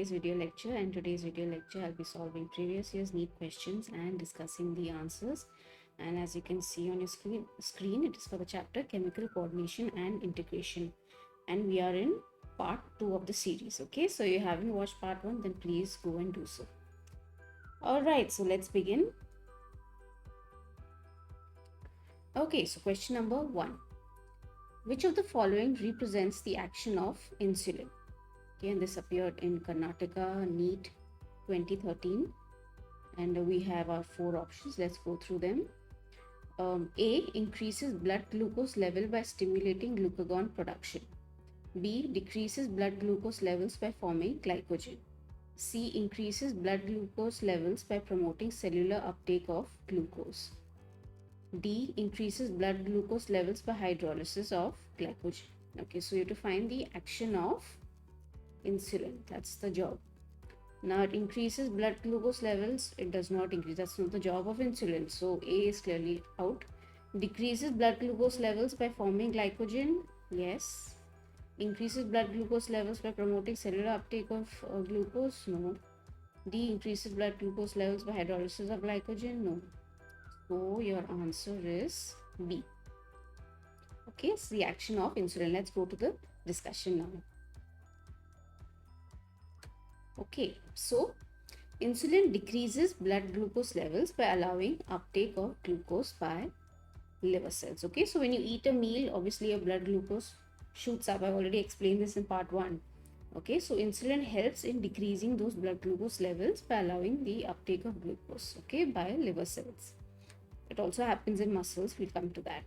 today's video lecture. And today's video lecture, I'll be solving previous year's NEET questions and discussing the answers. And as you can see on your screen, it is for the chapter Chemical Coordination and Integration. And we are in part 2 of the series. Okay, so you haven't watched part 1, then please go and do so. Alright, so let's begin. Okay, so question number 1. Which of the following represents the action of insulin? Okay, and this appeared in Karnataka NEET 2013. And we have our 4 options. Let's go through them. A. Increases blood glucose level by stimulating glucagon production. B. Decreases blood glucose levels by forming glycogen. C. Increases blood glucose levels by promoting cellular uptake of glucose. D. Increases blood glucose levels by hydrolysis of glycogen. Okay, so you have to find the action of insulin. That's the job. Now it increases blood glucose levels. It does not increase. That's not the job of insulin. So A is clearly out. Decreases blood glucose levels by forming glycogen. Yes. Increases blood glucose levels by promoting cellular uptake of glucose. No. D. Increases blood glucose levels by hydrolysis of glycogen. No. So your answer is B. Okay, it's the action of insulin. Let's go to the discussion now. Okay, so insulin decreases blood glucose levels by allowing uptake of glucose by liver cells. Okay, so when you eat a meal, obviously your blood glucose shoots up. I've already explained this in part 1. Okay, so insulin helps in decreasing those blood glucose levels by allowing the uptake of glucose, okay, by liver cells. It also happens in muscles. We'll come to that.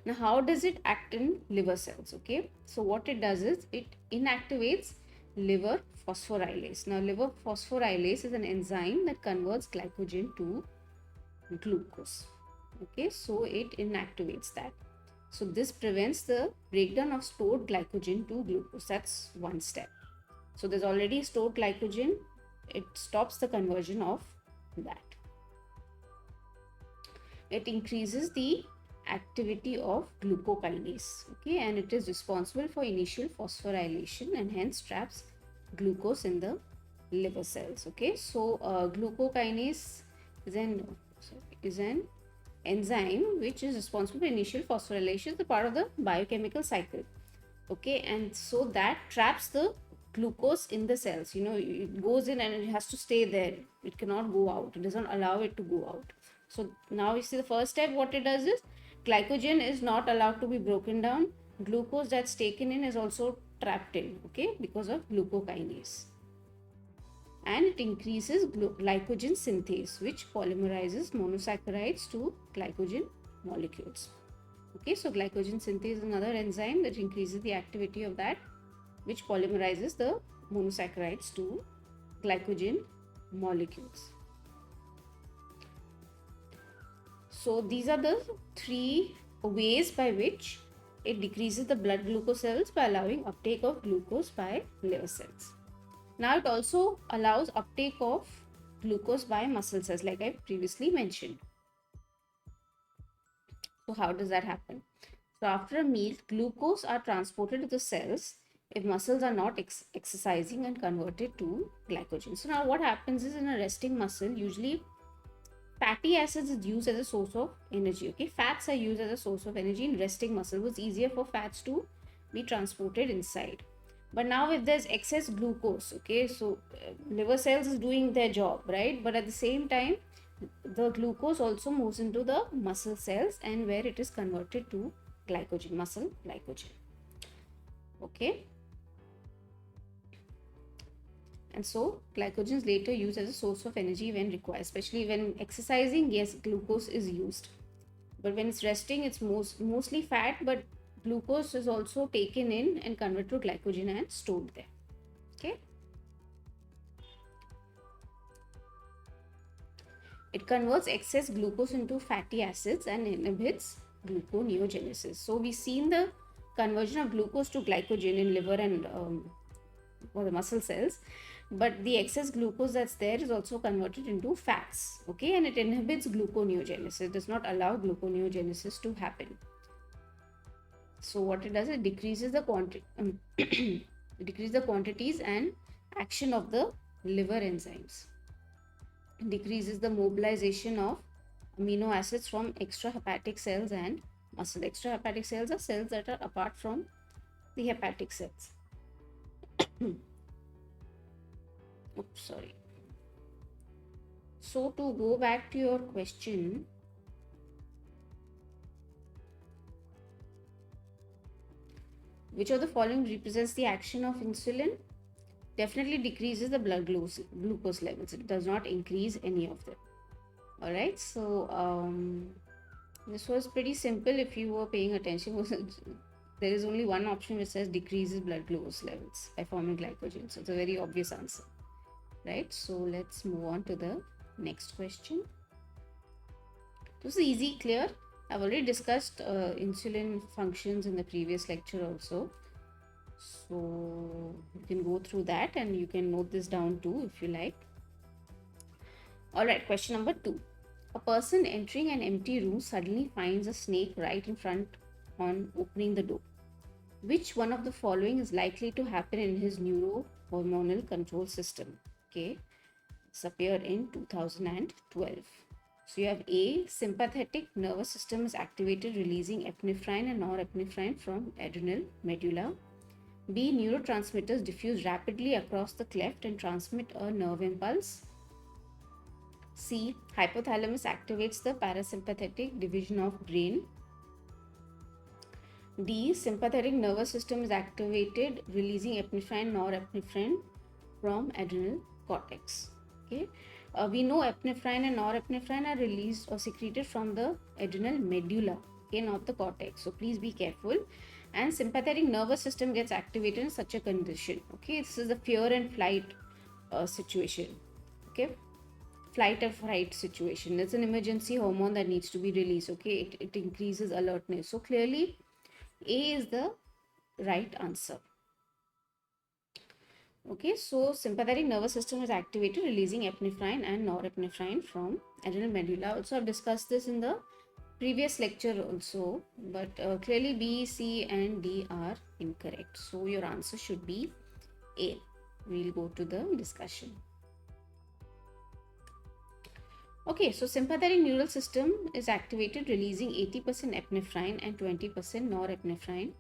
Now, how does it act in liver cells? Okay, so what it does is it inactivates liver phosphorylase. Now, liver phosphorylase is an enzyme that converts glycogen to glucose. Okay, so it inactivates that. So this prevents the breakdown of stored glycogen to glucose. That's one step. So there's already stored glycogen. It stops the conversion of that. It increases the activity of glucokinase, okay, and it is responsible for initial phosphorylation and hence traps glucose in the liver cells. Okay, so glucokinase is an enzyme which is responsible for initial phosphorylation, the part of the biochemical cycle. Okay, and so that traps the glucose in the cells. You know, it goes in and it has to stay there. It cannot go out. It doesn't allow it to go out. So now you see the first step, what it does is glycogen is not allowed to be broken down. Glucose that's taken in is also trapped in, okay, because of glucokinase. And it increases glycogen synthase, which polymerizes monosaccharides to glycogen molecules. Okay, so glycogen synthase is another enzyme that increases the activity of that, which polymerizes the monosaccharides to glycogen molecules. So these are the 3 ways by which it decreases the blood glucose levels by allowing uptake of glucose by liver cells. Now it also allows uptake of glucose by muscle cells, like I previously mentioned. So how does that happen? So after a meal, glucose are transported to the cells if muscles are not exercising and converted to glycogen. So now what happens is in a resting muscle, usually fatty acids is used as a source of energy. Okay, fats are used as a source of energy in resting muscle. It's easier for fats to be transported inside. But now if there's excess glucose, okay, so liver cells is doing their job, right? But at the same time, the glucose also moves into the muscle cells and where it is converted to glycogen, muscle glycogen. Okay. And so glycogen is later used as a source of energy when required, especially when exercising. Yes, glucose is used, but when it's resting, it's mostly fat, but glucose is also taken in and converted to glycogen and stored there. Okay. It converts excess glucose into fatty acids and inhibits gluconeogenesis. So we've seen the conversion of glucose to glycogen in liver and the muscle cells. But the excess glucose that's there is also converted into fats, okay, and it inhibits gluconeogenesis. It does not allow gluconeogenesis to happen. So what it does, it decreases the quantity Decrease the quantities and action of the liver enzymes. Decreases the mobilization of amino acids from extrahepatic cells and muscle. Extrahepatic cells are cells that are apart from the hepatic cells. Oops, sorry. So to go back to your question, which of the following represents the action of insulin? Definitely decreases the blood glucose levels. It does not increase any of them. All right. So this was pretty simple if you were paying attention. There is only one option which says decreases blood glucose levels by forming glycogen. So it's a very obvious answer, right? So let's move on to the next question. This is easy, clear. I've already discussed insulin functions in the previous lecture also. So you can go through that and you can note this down too if you like. All right, question number 2. A person entering an empty room suddenly finds a snake right in front on opening the door. Which one of the following is likely to happen in his neurohormonal control system? Okay, this appeared in 2012. So you have A, sympathetic nervous system is activated releasing epinephrine and norepinephrine from adrenal medulla. B, neurotransmitters diffuse rapidly across the cleft and transmit a nerve impulse. C, hypothalamus activates the parasympathetic division of brain. D, sympathetic nervous system is activated releasing epinephrine norepinephrine from adrenal cortex. Okay, we know epinephrine and norepinephrine are released or secreted from the adrenal medulla, okay, not the cortex. So please be careful. And sympathetic nervous system gets activated in such a condition. Okay, this is a fear and flight situation. Okay, flight or fright situation. It's an emergency hormone that needs to be released. Okay, it increases alertness. So clearly A is the right answer. Okay, so sympathetic nervous system is activated releasing epinephrine and norepinephrine from adrenal medulla. Also, I've discussed this in the previous lecture also, but clearly B, C and D are incorrect. So your answer should be A. We'll go to the discussion. Okay, so sympathetic neural system is activated releasing 80% epinephrine and 20% norepinephrine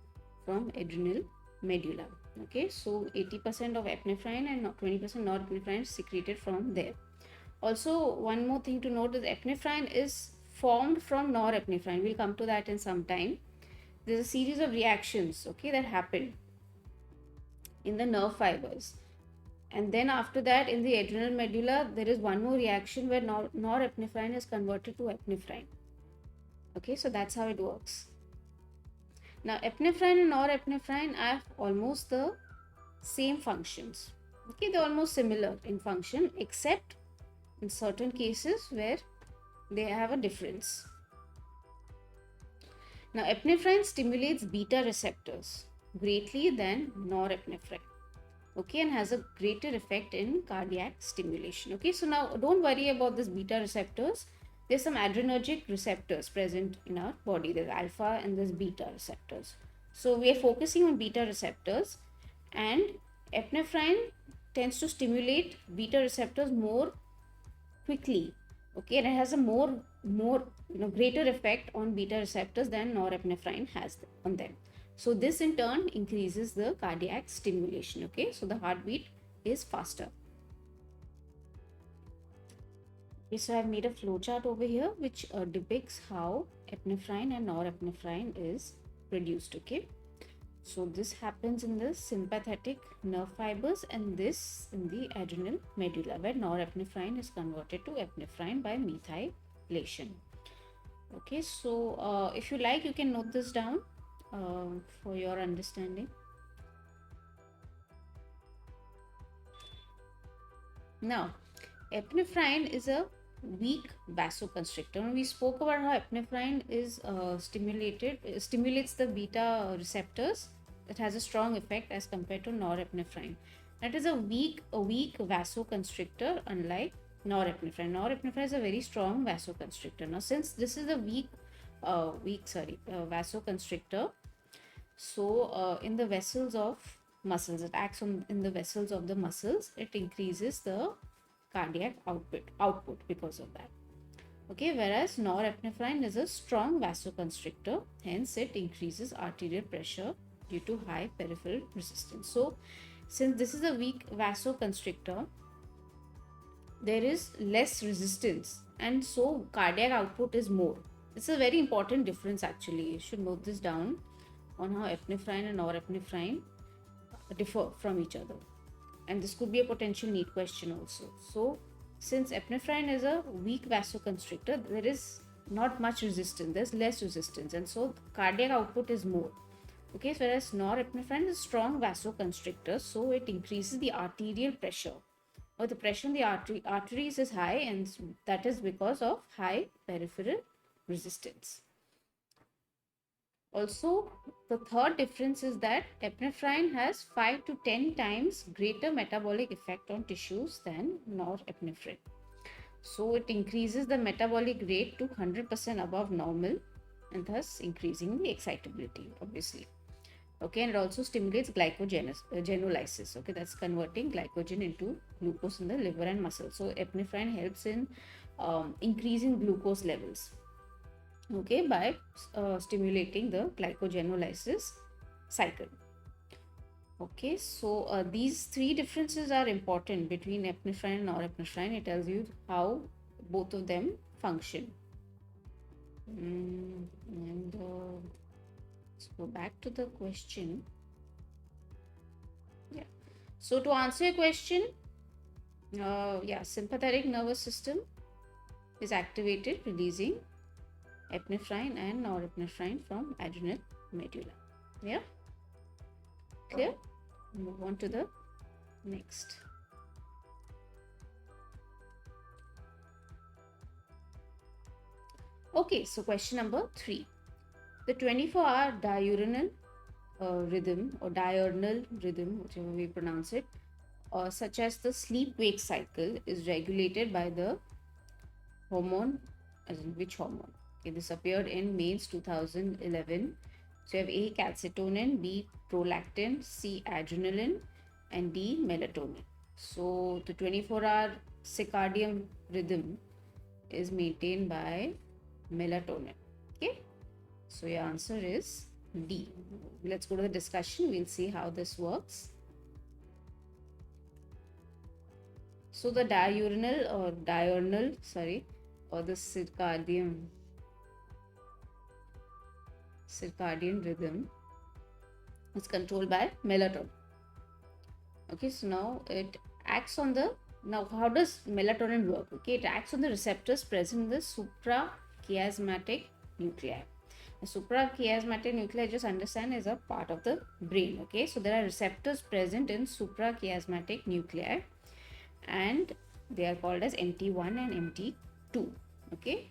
from adrenal medulla. Okay, so 80% of epinephrine and 20% norepinephrine is secreted from there. Also, one more thing to note is epinephrine is formed from norepinephrine. We'll come to that in some time. There's a series of reactions, okay, that happen in the nerve fibers. And then after that, in the adrenal medulla, there is one more reaction where norepinephrine is converted to epinephrine. Okay, so that's how it works. Now, epinephrine and norepinephrine have almost the same functions. Okay, they're almost similar in function, except in certain cases where they have a difference. Now, epinephrine stimulates beta receptors greatly than norepinephrine. Okay, and has a greater effect in cardiac stimulation. Okay, so now don't worry about this beta receptors. There's some adrenergic receptors present in our body. There's alpha and there's beta receptors. So we are focusing on beta receptors, and epinephrine tends to stimulate beta receptors more quickly. Okay, and it has a more greater effect on beta receptors than norepinephrine has on them. So this in turn increases the cardiac stimulation. Okay, so the heartbeat is faster. Okay, so I've made a flowchart over here which depicts how epinephrine and norepinephrine is produced. Okay, so this happens in the sympathetic nerve fibers and this in the adrenal medulla, where norepinephrine is converted to epinephrine by methylation. Okay, so if you like, you can note this down for your understanding. Now, epinephrine is a weak vasoconstrictor. We spoke about how epinephrine is stimulates the beta receptors. That has a strong effect as compared to norepinephrine. That is a weak vasoconstrictor, unlike norepinephrine. Norepinephrine is a very strong vasoconstrictor. Now, since this is a weak vasoconstrictor, so in the vessels of muscles. It acts on in the vessels of the muscles. It increases the cardiac output because of that. Okay, whereas norepinephrine is a strong vasoconstrictor, hence it increases arterial pressure due to high peripheral resistance. So, since this is a weak vasoconstrictor, there is less resistance, and so cardiac output is more. It's a very important difference actually. You should note this down on how epinephrine and norepinephrine differ from each other. And this could be a potential NEET question also. So, since epinephrine is a weak vasoconstrictor, there is not much resistance, there's less resistance, and so cardiac output is more. Okay, so whereas norepinephrine is a strong vasoconstrictor, so it increases the arterial pressure, or the pressure in the arteries is high, and that is because of high peripheral resistance. Also, the third difference is that epinephrine has 5 to 10 times greater metabolic effect on tissues than norepinephrine. So, it increases the metabolic rate to 100% above normal, and thus increasing the excitability, obviously. Okay, and it also stimulates glycogenolysis. Okay, that's converting glycogen into glucose in the liver and muscle. So, epinephrine helps in increasing glucose levels. Okay, by stimulating the glycogenolysis cycle. Okay, so these three differences are important between epinephrine and norepinephrine. It tells you how both of them function. Let's go back to the question. Yeah, so to answer your question, sympathetic nervous system is activated, releasing epinephrine and norepinephrine from adrenal medulla. Yeah, clear? Move on to the next. Okay, so question number 3. The 24-hour diurnal rhythm, or diurnal rhythm, whichever we pronounce it, such as the sleep-wake cycle, is regulated by the hormone, as in which hormone? Okay, this appeared in Mains 2011. So you have A, calcitonin, B, prolactin, C, adrenaline, and D, melatonin. So the 24-hour circadian rhythm is maintained by melatonin. Okay, so your answer is D. Let's go to the discussion. We'll see how this works. So the or the circadian rhythm is controlled by melatonin. Okay, so now it acts on the, now how does melatonin work? Okay, it acts on the receptors present in the suprachiasmatic nuclei. The suprachiasmatic nuclei, just understand, is a part of the brain. Okay, so there are receptors present in suprachiasmatic nuclei, and they are called as MT1 and MT2. Okay,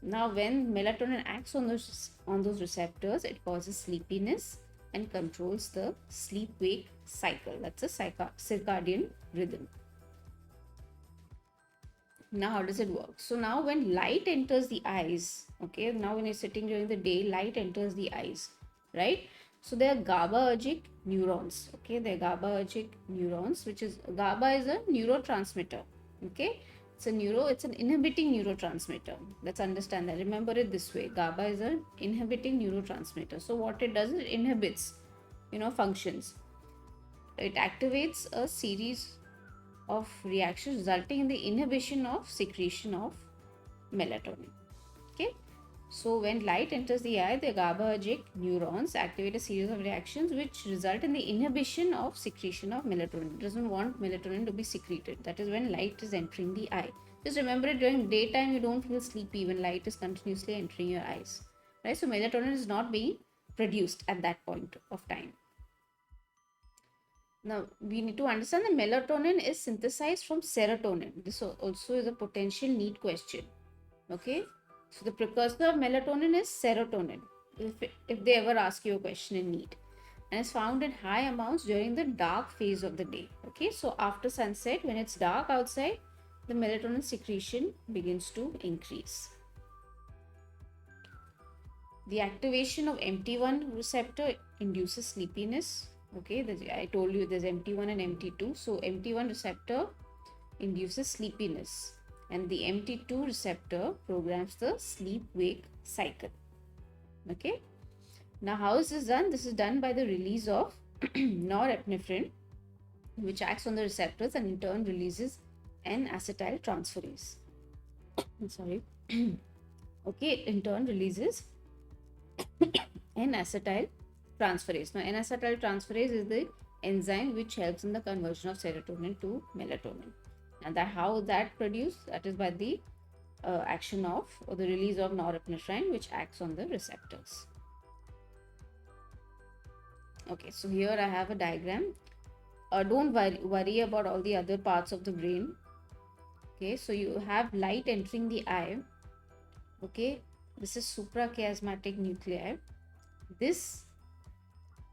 now when melatonin acts on those receptors, it causes sleepiness and controls the sleep-wake cycle. That's a circadian rhythm. Now how does it work? So now when light enters the eyes, okay, now when you're sitting during the day, light enters the eyes, right? So there are GABAergic neurons. Okay, there are GABAergic neurons, which is, GABA is a neurotransmitter. Okay, it's an inhibiting neurotransmitter. Let's understand that. Remember it this way. GABA is an inhibiting neurotransmitter. So what it does is it inhibits, functions. It activates a series of reactions resulting in the inhibition of secretion of melatonin. Okay, so when light enters the eye, the GABAergic neurons activate a series of reactions which result in the inhibition of secretion of melatonin. It doesn't want melatonin to be secreted. That is when light is entering the eye. Just remember it, during daytime you don't feel sleepy when light is continuously entering your eyes, right? So melatonin is not being produced at that point of time. Now, we need to understand that melatonin is synthesized from serotonin. This also is a potential NEET question. Okay, so the precursor of melatonin is serotonin, if they ever ask you a question in NEET, and is found in high amounts during the dark phase of the day. Okay, so after sunset, when it's dark outside, the melatonin secretion begins to increase. The activation of MT1 receptor induces sleepiness. Okay, I told you there's MT1 and MT2. So MT1 receptor induces sleepiness, and the MT2 receptor programs the sleep-wake cycle. Okay. Now, how is this done? This is done by the release of norepinephrine, which acts on the receptors and in turn releases N-acetyl transferase. Sorry. Okay, it in turn releases N-acetyl transferase. Now, N-acetyl transferase is the enzyme which helps in the conversion of serotonin to melatonin. And how that produced? That is by the action of, or the release of norepinephrine, which acts on the receptors. Okay, so here I have a diagram. Don't worry about all the other parts of the brain. Okay, so you have light entering the eye. Okay, this is suprachiasmatic nuclei. This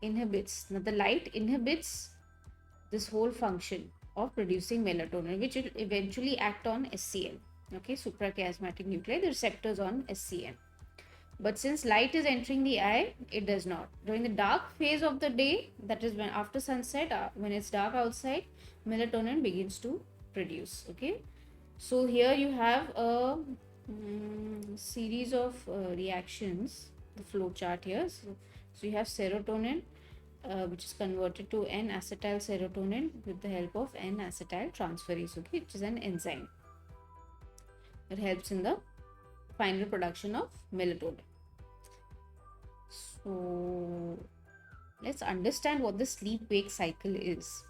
inhibits, now the light inhibits this whole function of producing melatonin, which will eventually act on SCN. Okay, suprachiasmatic nuclei, the receptors on SCN. But since light is entering the eye, it does not. During the dark phase of the day, that is when after sunset, when it's dark outside, melatonin begins to produce. Okay, so here you have a series of reactions, the flow chart here. So you have serotonin, which is converted to N-acetyl serotonin with the help of N-acetyl transferase, okay, which is an enzyme that helps in the final production of melatonin. So let's understand what the sleep-wake cycle is.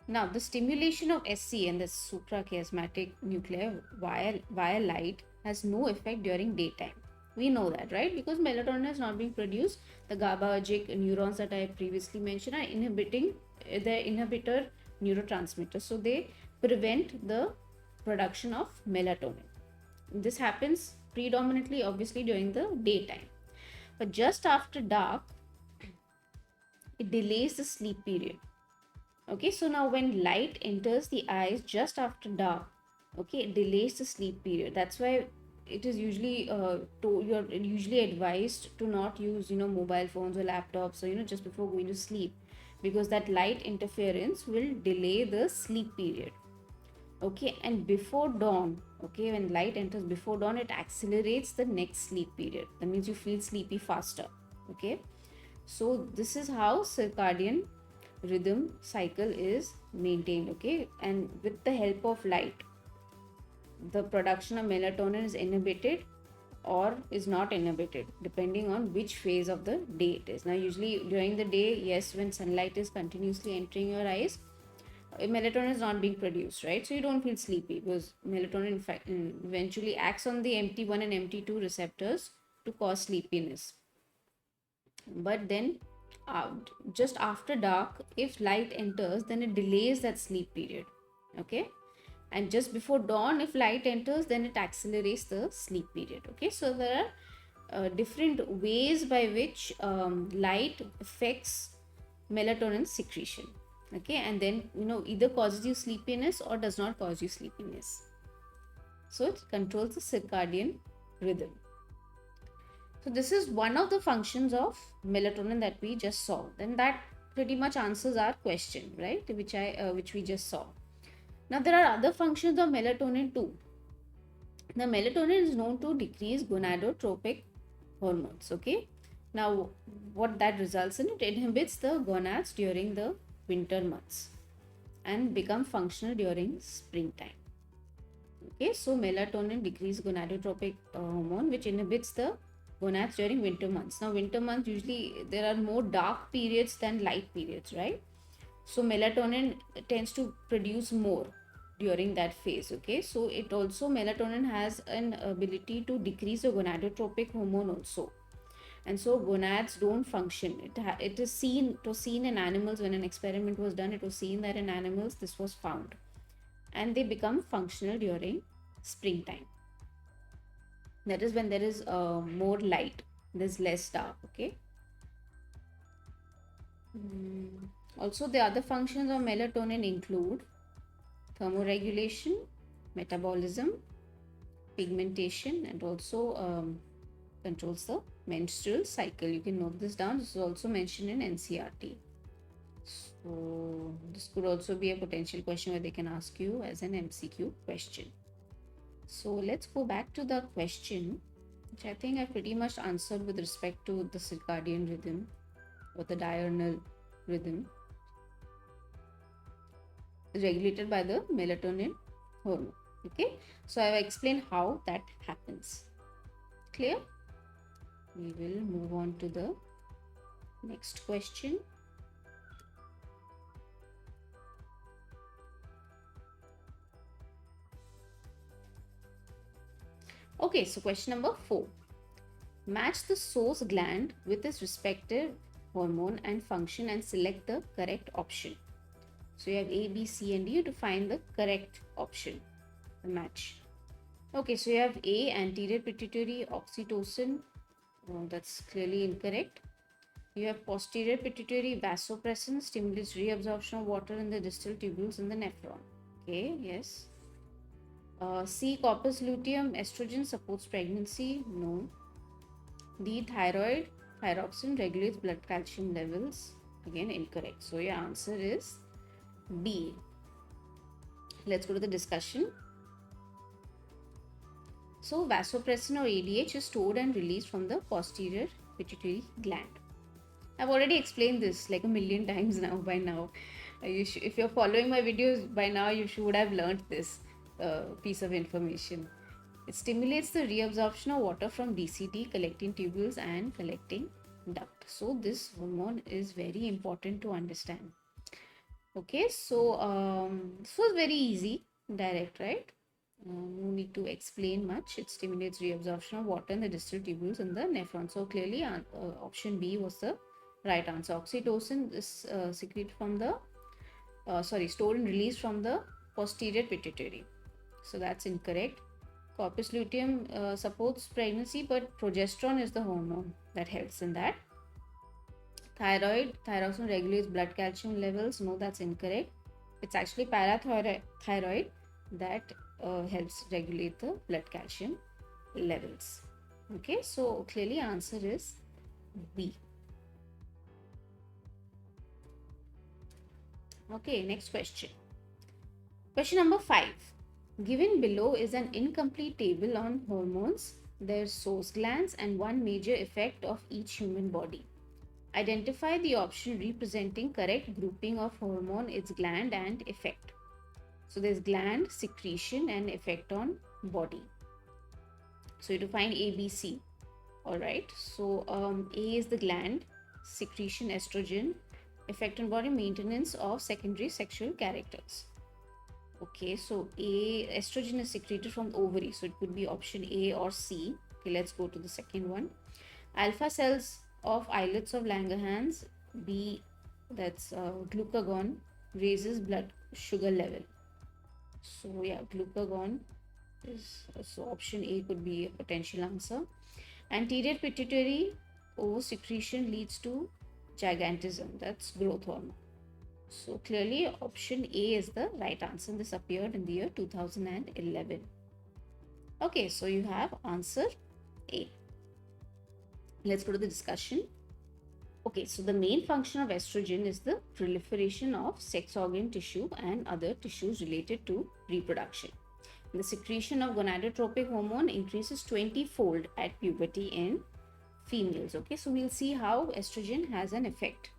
Now, the stimulation of SCN, the suprachiasmatic nuclei, via light has no effect during daytime. We know that, right? Because melatonin is not being produced. The GABAergic neurons that I previously mentioned are inhibiting the inhibitor neurotransmitters. So they prevent the production of melatonin. This happens predominantly, obviously, during the daytime. But just after dark, it delays the sleep period. Okay, so now when light enters the eyes just after dark, okay, it delays the sleep period. That's why it is usually you're usually advised to not use mobile phones or laptops, or just before going to sleep, because that light interference will delay the sleep period. Okay, and before dawn, okay, when light enters before dawn, it accelerates the next sleep period. That means you feel sleepy faster. Okay, so this is how circadian rhythm cycle is maintained. Okay, and with the help of light, the production of melatonin is inhibited or is not inhibited depending on which phase of the day it is. Now, usually during the day, yes, when sunlight is continuously entering your eyes, melatonin is not being produced, right? So you don't feel sleepy, because melatonin in fact eventually acts on the MT1 and MT2 receptors to cause sleepiness. But then just after dark, if light enters, then it delays that sleep period. Okay, and just before dawn, if light enters, then it accelerates the sleep period. Okay, so there are different ways by which light affects melatonin secretion. Okay, and then either causes you sleepiness or does not cause you sleepiness. So it controls the circadian rhythm. So this is one of the functions of melatonin that we just saw. Then that pretty much answers our question, right? Which we just saw. Now there are other functions of melatonin too. The melatonin is known to decrease gonadotropic hormones. Okay. Now what that results in, it inhibits the gonads during the winter months and become functional during springtime. Okay, so melatonin decreases gonadotropic hormone, which inhibits the gonads during winter months. Now, winter months, usually there are more dark periods than light periods, right? So melatonin tends to produce more during that phase. Okay, so it also, melatonin has an ability to decrease the gonadotropic hormone also. And so gonads don't function. It was seen in animals. When an experiment was done, it was seen that in animals this was found, and they become functional during springtime. That is when there is more light, there's less dark. Okay. Also, the other functions of melatonin include thermoregulation, metabolism, pigmentation, and also controls the menstrual cycle. You can note this down. This is also mentioned in NCRT. So this could also be a potential question where they can ask you as an MCQ question. So let's go back to the question, which I think I pretty much answered with respect to the circadian rhythm or the diurnal rhythm regulated by the melatonin hormone. Okay, so I have explained how that happens. Clear? We will move on to the next question. Okay, so question number 4. Match the source gland with its respective hormone and function and select the correct option. So you have A, B, C and D to find the correct option, the match. Okay, so you have A, anterior pituitary oxytocin. Oh, that's clearly incorrect. You have posterior pituitary vasopressin, stimulates reabsorption of water in the distal tubules in the nephron. Okay, yes. C, corpus luteum, estrogen supports pregnancy. No. D, thyroid, thyroxine regulates blood calcium levels. Again, incorrect. So your answer is B. Let's go to the discussion. So vasopressin or ADH is stored and released from the posterior pituitary gland. I've already explained this like a million times now by now. If you're following my videos by now, you should have learned this piece of information. It stimulates the reabsorption of water from DCT, collecting tubules and collecting duct. So this hormone is very important to understand. Okay, so this was very easy, direct, right? No need to explain much. It stimulates reabsorption of water in the distal tubules in the nephron. So clearly option B was the right answer. Oxytocin is secreted from the stored and released from the posterior pituitary. So that's incorrect. Corpus luteum supports pregnancy, but progesterone is the hormone that helps in that. Thyroxine regulates blood calcium levels. No, that's incorrect. It's actually parathyroid that helps regulate the blood calcium levels. Okay, so clearly answer is B. Okay, next question. Question number 5. Given below is an incomplete table on hormones, their source glands, and one major effect of each human body. Identify the option representing correct grouping of hormone, its gland, and effect. So there's gland, secretion, and effect on body. So you have to find A, B, C. Alright, so A is the gland, secretion, estrogen, effect on body, maintenance of secondary sexual characters. Okay, so A, estrogen is secreted from the ovary, so it could be option A or C. Okay, let's go to the second one. Alpha cells of islets of Langerhans. B, that's glucagon, raises blood sugar level. So yeah, glucagon is, so option A could be a potential answer. Anterior pituitary oversecretion leads to gigantism, that's growth hormone. So clearly option A is the right answer. This appeared in the year 2011. Okay, so you have answer A. Let's go to the discussion. Okay, so the main function of estrogen is the proliferation of sex organ tissue and other tissues related to reproduction. The secretion of gonadotropic hormone increases 20-fold at puberty in females. Okay, so we'll see how estrogen has an effect.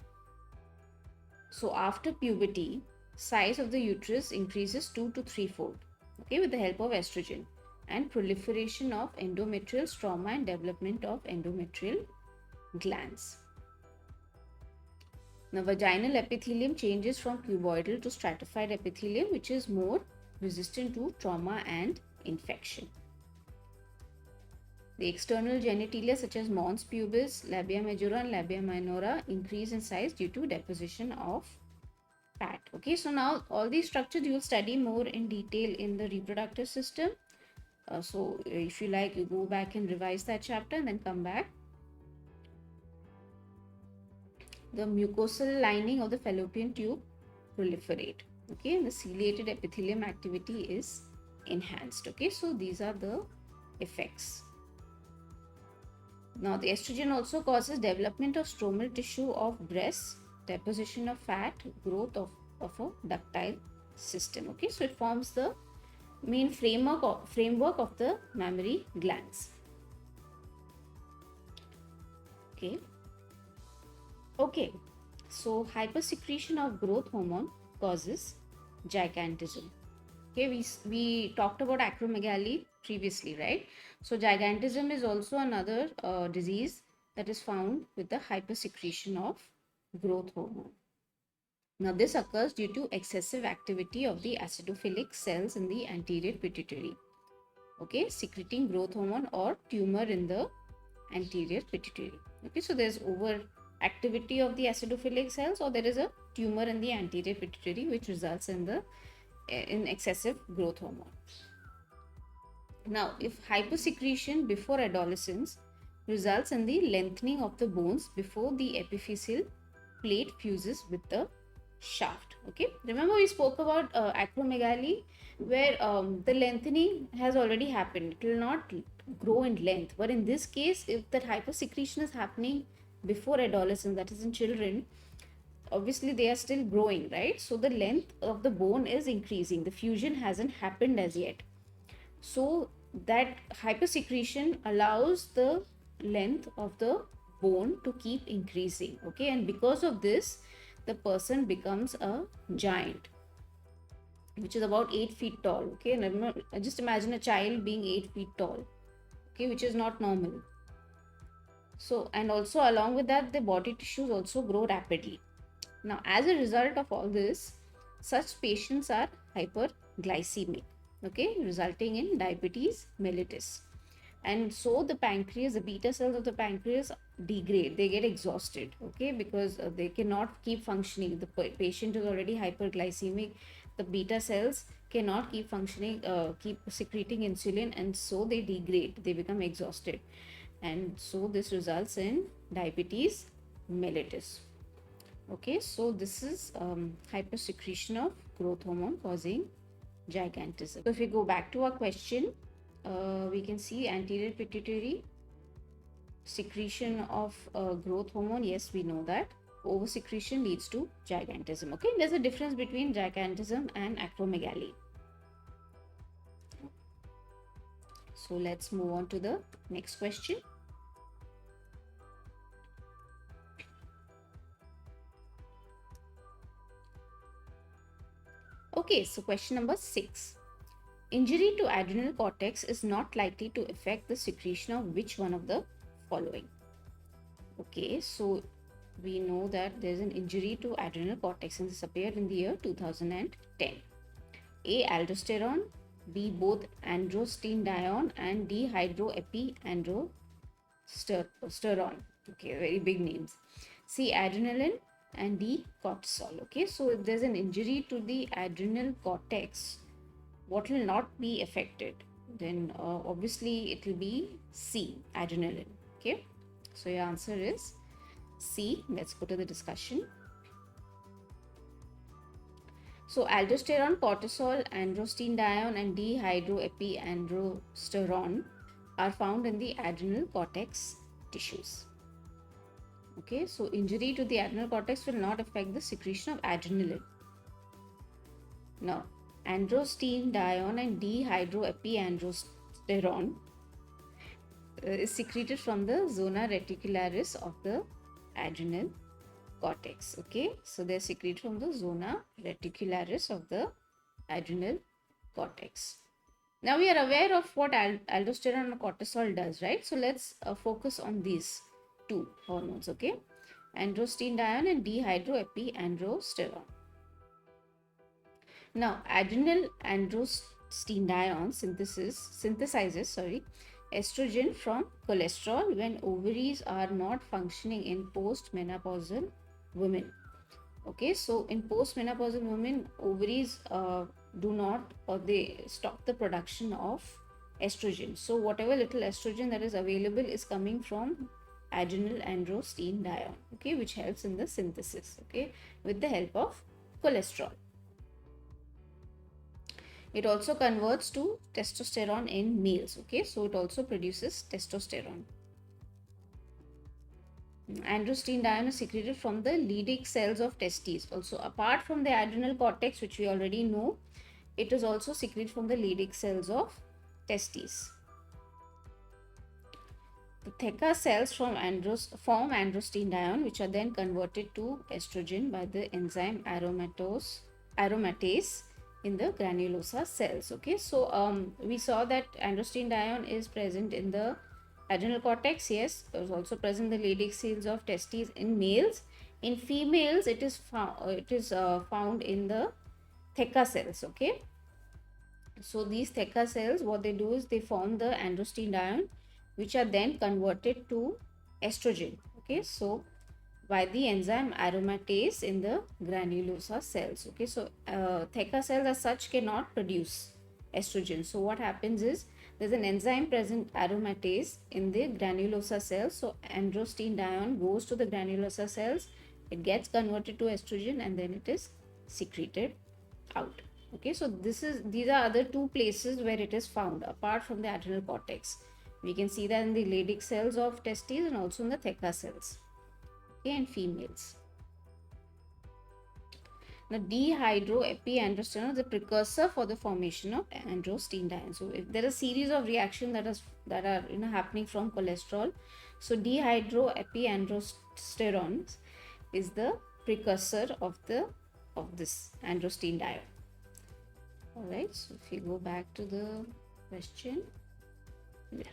So after puberty, size of the uterus increases 2 to 3-fold, okay, with the help of estrogen, and proliferation of endometrial stroma and development of endometrial glands. Now, vaginal epithelium changes from cuboidal to stratified epithelium, which is more resistant to trauma and infection. The external genitalia such as mons pubis, labia majora and labia minora increase in size due to deposition of fat. Okay, so now all these structures you will study more in detail in the reproductive system. So if you like, you go back and revise that chapter and then come back. The mucosal lining of the fallopian tube proliferate. Okay, and the ciliated epithelium activity is enhanced. Okay, so these are the effects. Now, the estrogen also causes development of stromal tissue of breasts, deposition of fat, growth of a ductile system. Okay, so it forms the main framework of the mammary glands. Okay, so hypersecretion of growth hormone causes gigantism. Okay, we talked about acromegaly previously, right? So gigantism is also another disease that is found with the hypersecretion of growth hormone. Now, this occurs due to excessive activity of the acidophilic cells in the anterior pituitary. Okay, secreting growth hormone or tumor in the anterior pituitary. Okay, so there's overactivity of the acidophilic cells, or there is a tumor in the anterior pituitary which results in excessive growth hormone. Now, if hypersecretion before adolescence results in the lengthening of the bones before the epiphyseal plate fuses with the shaft. Okay, remember we spoke about acromegaly, where the lengthening has already happened. It will not grow in length, but in this case, if that hypersecretion is happening before adolescence, that is in children, obviously they are still growing, right? So the length of the bone is increasing, the fusion hasn't happened as yet. So that hypersecretion allows the length of the bone to keep increasing. Okay, and because of this, the person becomes a giant, which is about 8 feet tall. Okay, and just imagine a child being 8 feet tall, okay, which is not normal. So, and also along with that, the body tissues also grow rapidly. Now, as a result of all this, such patients are hyperglycemic, okay, resulting in diabetes mellitus. And so the pancreas, the beta cells of the pancreas degrade, they get exhausted, okay, because they cannot keep functioning. The patient is already hyperglycemic, the beta cells cannot keep functioning, keep secreting insulin, and so they degrade, they become exhausted, and so this results in diabetes mellitus. Okay, so this is hypersecretion of growth hormone causing gigantism. So if we go back to our question, we can see anterior pituitary secretion of growth hormone. Yes, we know that. Over secretion leads to gigantism. Okay, there's a difference between gigantism and acromegaly. So let's move on to the next question. Okay, so question number 6. Injury to adrenal cortex is not likely to affect the secretion of which one of the following? Okay, so we know that there is an injury to adrenal cortex, and this appeared in the year 2010. A. Aldosterone, B. Both androstenedione, and D. Hydroepiandrosterone. Okay, very big names. C. Adrenaline, and D. Cortisol. Okay, so if there's an injury to the adrenal cortex, what will not be affected? Then obviously it will be C. Adrenaline. Okay, so your answer is C. Let's go to the discussion. So aldosterone, cortisol, androstenedione, and dehydroepiandrosterone are found in the adrenal cortex tissues. Okay, so injury to the adrenal cortex will not affect the secretion of adrenaline. Now, androstenedione and dehydroepiandrosterone is secreted from the zona reticularis of the adrenal cortex. Okay, so they're secreted from the zona reticularis of the adrenal cortex. Now we are aware of what aldosterone and cortisol does, right? So let's focus on these two hormones. Okay, androstenedione and dehydroepiandrosterone. Now, adrenal androstenedione synthesizes estrogen from cholesterol when ovaries are not functioning in postmenopausal women. Okay, so in postmenopausal women, ovaries do not, or they stop the production of estrogen. So whatever little estrogen that is available is coming from adrenal androstenedione, okay, which helps in the synthesis, okay, with the help of cholesterol. It also converts to testosterone in males. Okay, so it also produces testosterone. Androstenedione is secreted from the Leydig cells of testes. Also, apart from the adrenal cortex, which we already know, it is also secreted from the Leydig cells of testes. The theca cells form androstenedione, which are then converted to estrogen by the enzyme aromatase in the granulosa cells. Okay, so we saw that androstenedione is present in the adrenal cortex. Yes, it is also present in the Leydig cells of testes in males. In females, it is found in the theca cells. Okay, so these theca cells, what they do is they form the androstenedione, which are then converted to estrogen. Okay, so by the enzyme aromatase in the granulosa cells. Okay, so theca cells as such cannot produce estrogen. So what happens is there's an enzyme present, aromatase, in the granulosa cells. So androstenedione goes to the granulosa cells, it gets converted to estrogen, and then it is secreted out. Okay, so these are other two places where it is found apart from the adrenal cortex. We can see that in the Leydig cells of testes and also in the theca cells. Okay, in females. Now, dehydroepiandrosterone is the precursor for the formation of androstenedione. So, if there are a series of reactions that are happening from cholesterol, so dehydroepiandrosterone is the precursor of this androstenedione. All right. So, if you go back to the question, yeah.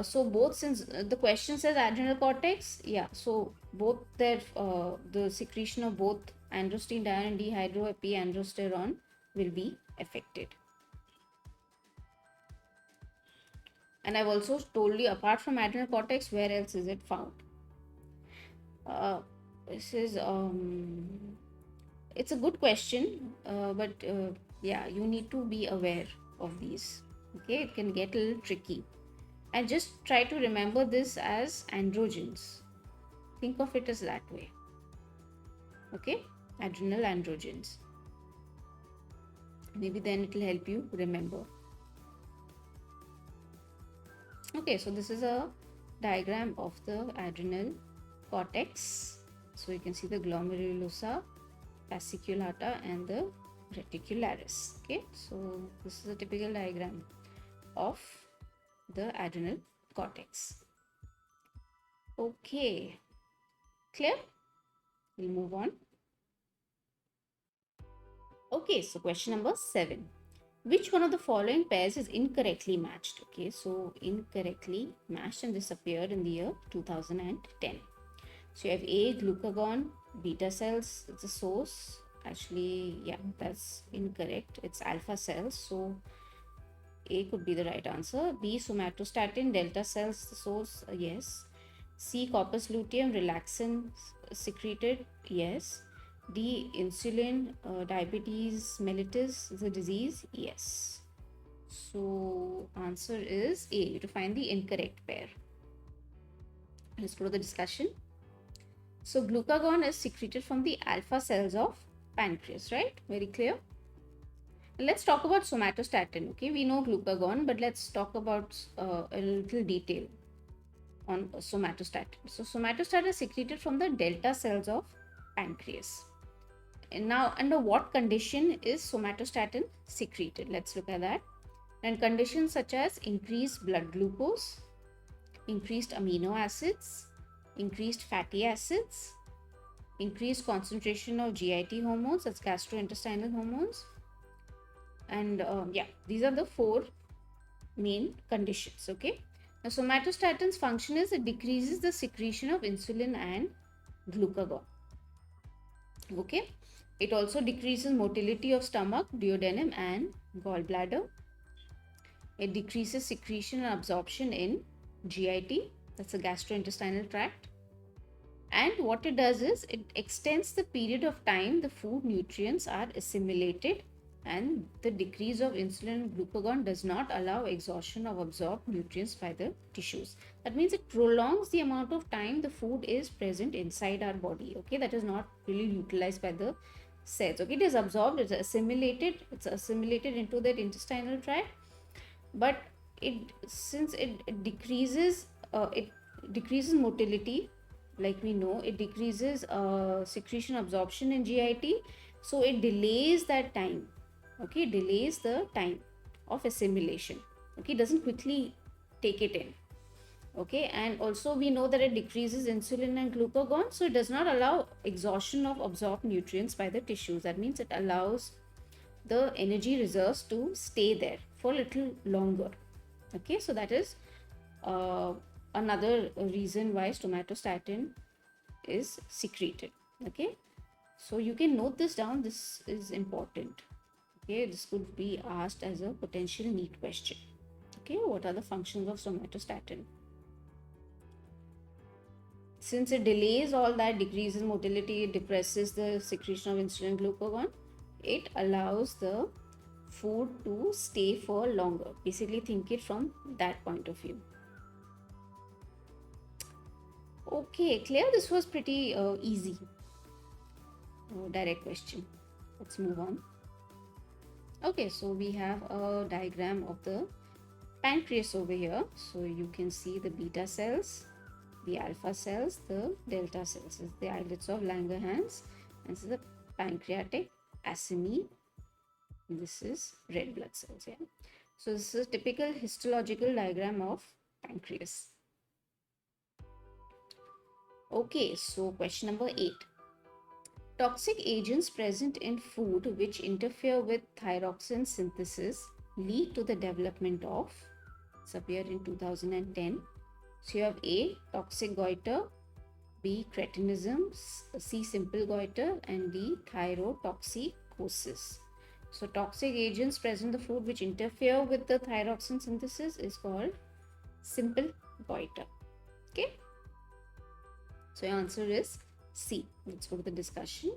So both, since the question says adrenal cortex, yeah, so both their the secretion of both androstenedione and dehydroepiandrosterone will be affected. And I've also told you, apart from adrenal cortex, where else is it found? This is it's a good question, but yeah, you need to be aware of these. Okay, it can get a little tricky. And just try to remember this as androgens. Think of it as that way. Okay, adrenal androgens. Maybe then it will help you remember. Okay, so this is a diagram of the adrenal cortex. So you can see the glomerulosa, fasciculata, and the reticularis. Okay, so this is a typical diagram of the adrenal cortex. Okay, clear? We'll move on. Okay, so question number 7. Which one of the following pairs is incorrectly matched? Okay, so incorrectly matched, and this appeared in the year 2010. So you have A, glucagon, beta cells, it's a source. Actually, yeah, that's incorrect. It's alpha cells. So A could be the right answer. B, somatostatin, delta cells, the source, yes. C, corpus luteum, relaxin secreted, yes. D, insulin, diabetes mellitus is a disease, yes. So answer is A, to find the incorrect pair. Let's go to the discussion. So glucagon is secreted from the alpha cells of pancreas, right? Very clear. Let's talk about somatostatin. Okay, we know glucagon, but let's talk about a little detail on somatostatin. So somatostatin is secreted from the delta cells of pancreas. And now, under what condition is somatostatin secreted? Let's look at that. And conditions such as increased blood glucose, increased amino acids, increased fatty acids, increased concentration of GIT hormones, that's gastrointestinal hormones. And yeah, these are the 4 main conditions. Okay. Now, somatostatin's function is it decreases the secretion of insulin and glucagon. Okay. It also decreases motility of stomach, duodenum, and gallbladder. It decreases secretion and absorption in GIT, that's the gastrointestinal tract. And what it does is it extends the period of time the food nutrients are assimilated, and the decrease of insulin and glucagon does not allow exhaustion of absorbed nutrients by the tissues. That means it prolongs the amount of time the food is present inside our body. Okay, that is not really utilized by the cells. Okay, it is absorbed, it's assimilated into that intestinal tract, but since it decreases, it decreases motility, like we know. It decreases secretion absorption in GIT, so it delays that time. Okay, delays the time of assimilation. Okay, doesn't quickly take it in. Okay, and also we know that it decreases insulin and glucagon, so it does not allow exhaustion of absorbed nutrients by the tissues. That means it allows the energy reserves to stay there for a little longer. Okay, so that is another reason why somatostatin is secreted. Okay, so you can note this down. This is important. Okay, this could be asked as a potential NEET question. Okay, what are the functions of somatostatin? Since it delays all that, decreases motility, it depresses the secretion of insulin and glucagon, it allows the food to stay for longer. Basically, think it from that point of view. Okay, clear? This was pretty easy. Direct question. Let's move on. Okay, so we have a diagram of the pancreas over here. So you can see the beta cells, the alpha cells, the delta cells. This is the islets of Langerhans. And this is the pancreatic acini. This is red blood cells. Yeah. So this is a typical histological diagram of pancreas. Okay, so question number 8. Toxic agents present in food which interfere with thyroxine synthesis lead to the development of, it's appeared in 2010. So you have A, toxic goiter, B, cretinism, C, simple goiter, and D, thyrotoxicosis. So toxic agents present in the food which interfere with the thyroxine synthesis is called simple goiter. Okay. So your answer is C. Let's go to the discussion.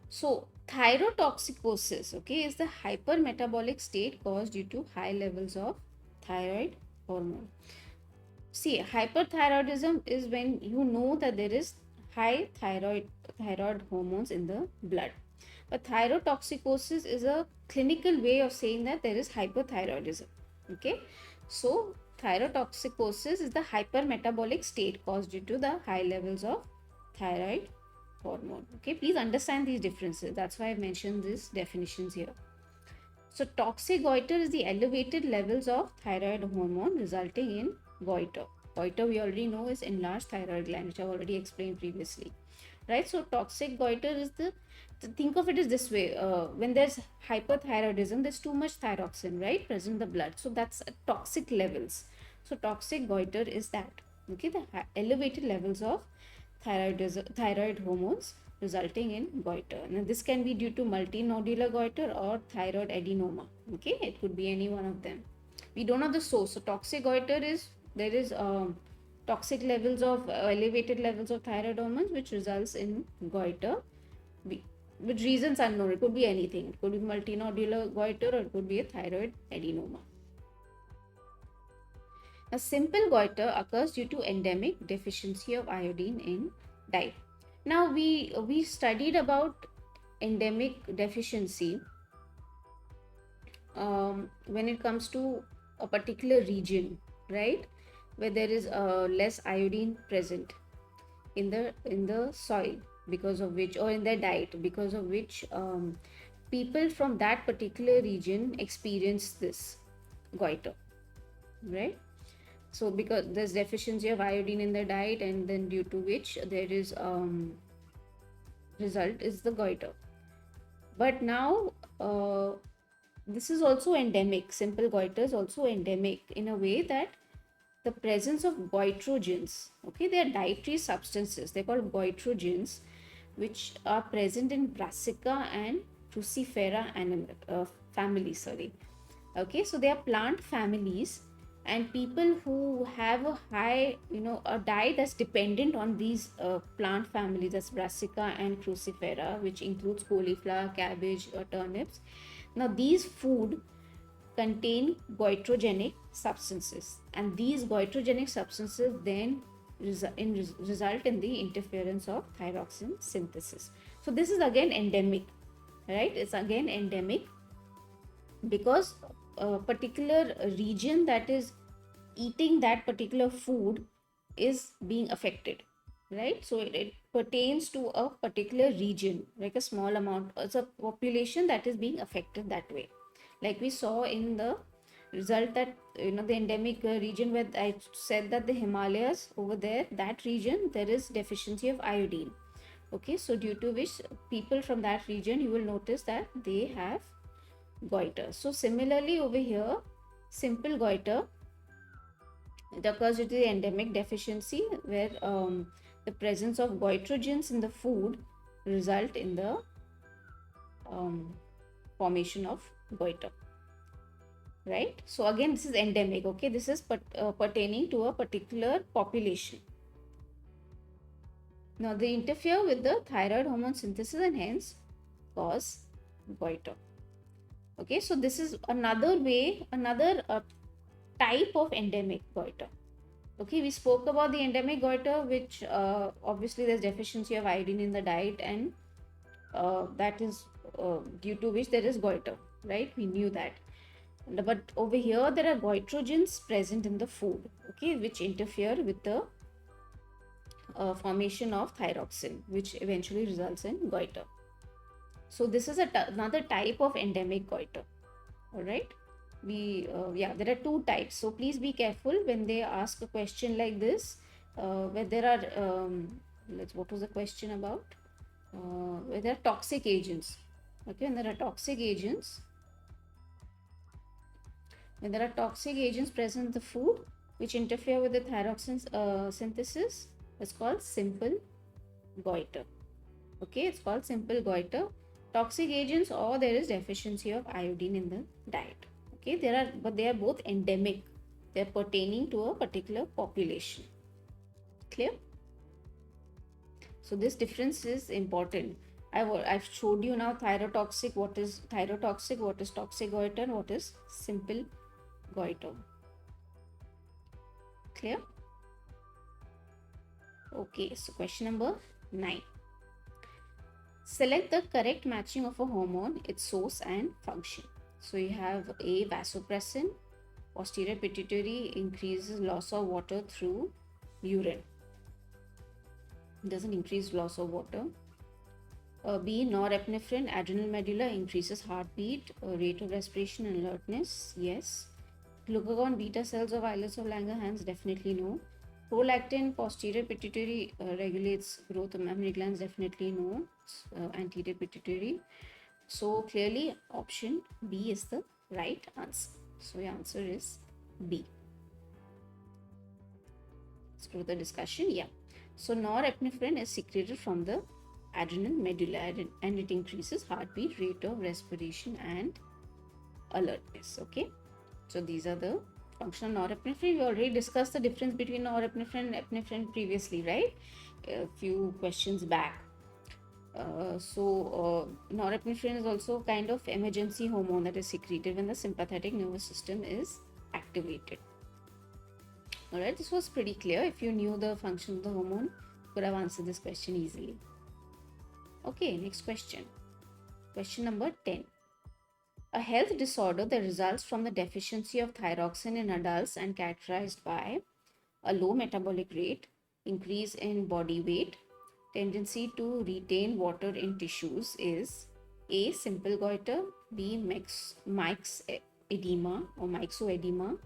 So thyrotoxicosis, okay, is the hypermetabolic state caused due to high levels of thyroid hormone. See, hyperthyroidism is when you know that there is high thyroid hormones in the blood. But thyrotoxicosis is a clinical way of saying that there is hyperthyroidism. Okay, so thyrotoxicosis is the hypermetabolic state caused due to the high levels of thyroid hormone. Okay, please understand these differences. That's why I mentioned these definitions here. So toxic goiter is the elevated levels of thyroid hormone resulting in goiter. Goiter we already know is enlarged thyroid gland, which I've already explained previously. Right, so toxic goiter is think of it as this way. When there's hyperthyroidism, there's too much thyroxine, right, present in the blood. So that's toxic levels. So toxic goiter is that. Okay, the elevated levels of thyroid hormones resulting in goiter. Now this can be due to multinodular goiter or thyroid adenoma. Okay, it could be any one of them. We don't know the source. So toxic goiter is there is toxic levels of elevated levels of thyroid hormones which results in goiter, with reasons unknown. It could be anything. It could be multinodular goiter or it could be a thyroid adenoma. A simple goiter occurs due to endemic deficiency of iodine in diet. Now we studied about endemic deficiency when it comes to a particular region, right, where there is less iodine present in the soil, because of which, or in their diet, because of which people from that particular region experience this goiter, right? So because there's deficiency of iodine in their diet, and then due to which there is result is the goiter. But now this is also endemic. Simple goiter is also endemic in a way that the presence of goitrogens, okay, they are dietary substances, they're called goitrogens, which are present in Brassica and Crucifera animal family. Okay, so they are plant families, and people who have a high, a diet that's dependent on these plant families, that's Brassica and Crucifera, which includes cauliflower, cabbage, or turnips. Now these food contain goitrogenic substances, and these goitrogenic substances then result in the interference of thyroxine synthesis. So this is again endemic, right? It's again endemic because a particular region that is eating that particular food is being affected, right? So it pertains to a particular region, like a small amount. It's a population that is being affected that way, like we saw in the result that the endemic region where I said that the Himalayas over there, that region, there is deficiency of iodine. Okay, so due to which people from that region, you will notice that they have goiter. So similarly over here, simple goiter, it occurs due to the endemic deficiency where the presence of goitrogens in the food result in the formation of goiter, right? So again, this is endemic. Okay, this is pertaining to a particular population. Now they interfere with the thyroid hormone synthesis and hence cause goiter. Okay, so this is another way, another type of endemic goiter. Okay, we spoke about the endemic goiter, which obviously there's deficiency of iodine in the diet, and that is due to which there is goiter, right? We knew that. But over here, there are goitrogens present in the food, okay, which interfere with the formation of thyroxine, which eventually results in goiter. So this is another type of endemic goiter. All right. There are two types. So please be careful when they ask a question like this, where there are, what was the question about? Where there are toxic agents. Okay, when there are toxic agents, present in the food which interfere with the thyroxine synthesis, it's called simple goiter. Okay, it's called simple goiter. Toxic agents, or there is deficiency of iodine in the diet. Okay, they are both endemic. They are pertaining to a particular population. Clear? So this difference is important. I've showed you now thyrotoxic, what is thyrotoxic, what is toxic goiter, and what is simple goiter. Clear? Okay, so question number 9. Select the correct matching of a hormone, its source and function. So you have A, vasopressin, posterior pituitary, increases loss of water through urine. It doesn't increase loss of water. B, norepinephrine, adrenal medulla, increases heartbeat, rate of respiration and alertness. Yes. Glucagon, beta cells of islets of Langerhans, definitely no. Prolactin, posterior pituitary, regulates growth of mammary glands, definitely no. Anterior pituitary. So clearly option B is the right answer. So your answer is B. Let's go to the discussion. Yeah. So norepinephrine is secreted from the adrenal medulla and it increases heartbeat, rate of respiration and alertness. Okay. So these are the function of norepinephrine. We already discussed the difference between norepinephrine and epinephrine previously, right? A few questions back. Norepinephrine is also kind of emergency hormone that is secreted when the sympathetic nervous system is activated. Alright, this was pretty clear. If you knew the function of the hormone, you could have answered this question easily. Okay, next question. Question number 10. A health disorder that results from the deficiency of thyroxine in adults and characterized by a low metabolic rate, increase in body weight, tendency to retain water in tissues is A, simple goiter, B, Meigs edema or myxoedema,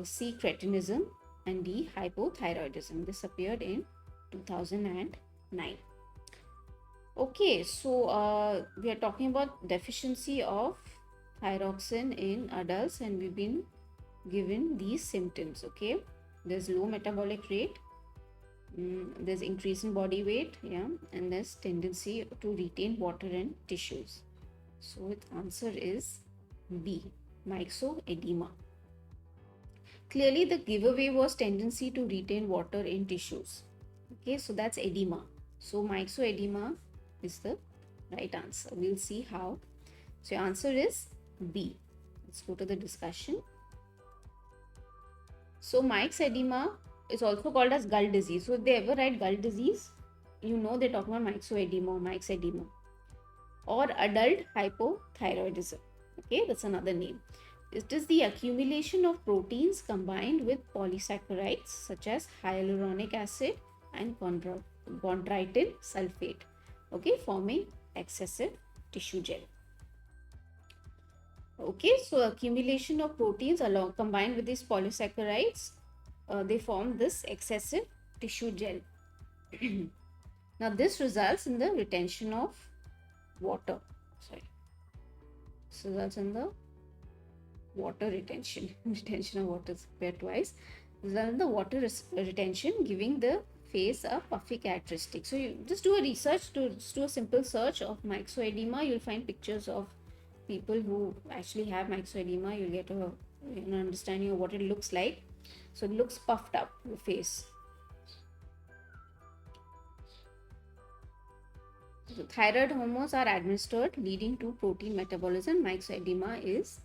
C, cretinism, and D, hypothyroidism. This appeared in 2009. Okay, so we are talking about deficiency of thyroxine in adults and we've been given these symptoms. Okay, there's low metabolic rate, there's increase in body weight, yeah, and there's tendency to retain water in tissues. So its answer is B, myxoedema. Clearly the giveaway was tendency to retain water in tissues. Okay, so that's edema. So myxoedema is the right answer. We'll see how. So your answer is B. Let's go to the discussion. So myxedema is also called as gull disease. So if they ever write gull disease, you know they're talking about myxoedema or myxedema or adult hypothyroidism. Okay, that's another name. It is the accumulation of proteins combined with polysaccharides such as hyaluronic acid and chondroitin sulfate, okay, forming excessive tissue gel. Okay, so accumulation of proteins along combined with these polysaccharides, they form this excessive tissue gel. Now this results in the retention of water. This results in the water retention. Retention of water is paired twice. Result in the water retention, giving the face a puffy characteristic. So you just do a research, just do a simple search of myxoedema. You'll find pictures of people who actually have myxoedema. You'll get a understanding of what it looks like. So it looks puffed up, the face. So thyroid hormones are administered, leading to protein metabolism. Myxoedema is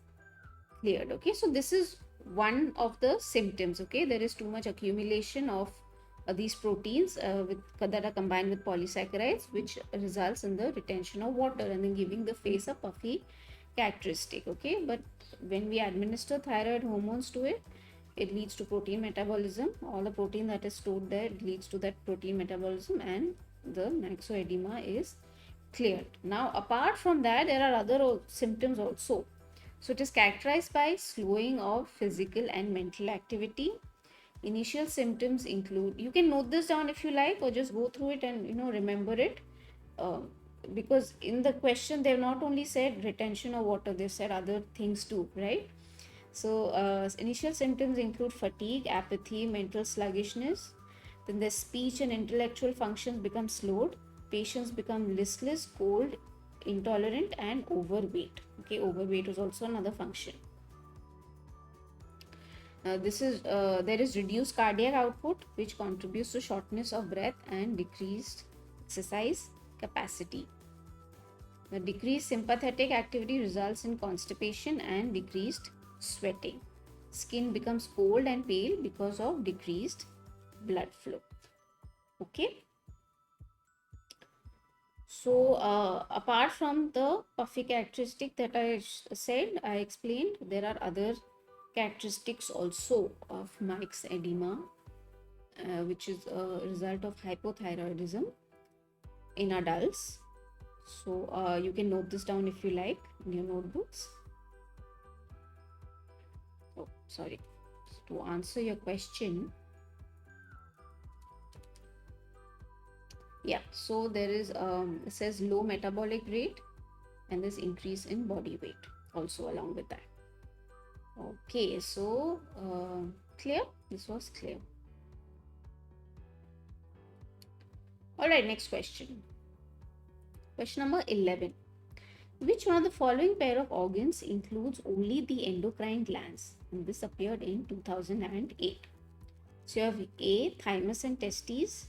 cleared. Okay, so this is one of the symptoms. Okay, there is too much accumulation of these proteins that are combined with polysaccharides, which results in the retention of water and then giving the face a puffy characteristic. Okay, but when we administer thyroid hormones to it, it leads to protein metabolism. All the protein that is stored there leads to that protein metabolism, and the myxoedema is cleared. Now apart from that, there are other symptoms also. So it is characterized by slowing of physical and mental activity. Initial symptoms include, you can note this down if you like, or just go through it and remember it, because in the question they have not only said retention of water, they said other things too, right? So initial symptoms include fatigue, apathy, mental sluggishness. Then the speech and intellectual functions become slowed. Patients become listless, cold, intolerant, and overweight. Okay, overweight is also another function. There is reduced cardiac output, which contributes to shortness of breath and decreased exercise capacity. The decreased sympathetic activity results in constipation and decreased sweating. Skin becomes cold and pale because of decreased blood flow. Okay. So apart from the puffy characteristic that I said, I explained, there are other characteristics also of myxedema, which is a result of hypothyroidism in adults. So you can note this down if you like in your notebooks. Oh, sorry. To answer your question, yeah, so there is it says low metabolic rate and this increase in body weight also along with that. Okay, so clear? This was clear. All right, next question. Question number 11. Which one of the following pair of organs includes only the endocrine glands? And this appeared in 2008. So you have A, thymus and testes,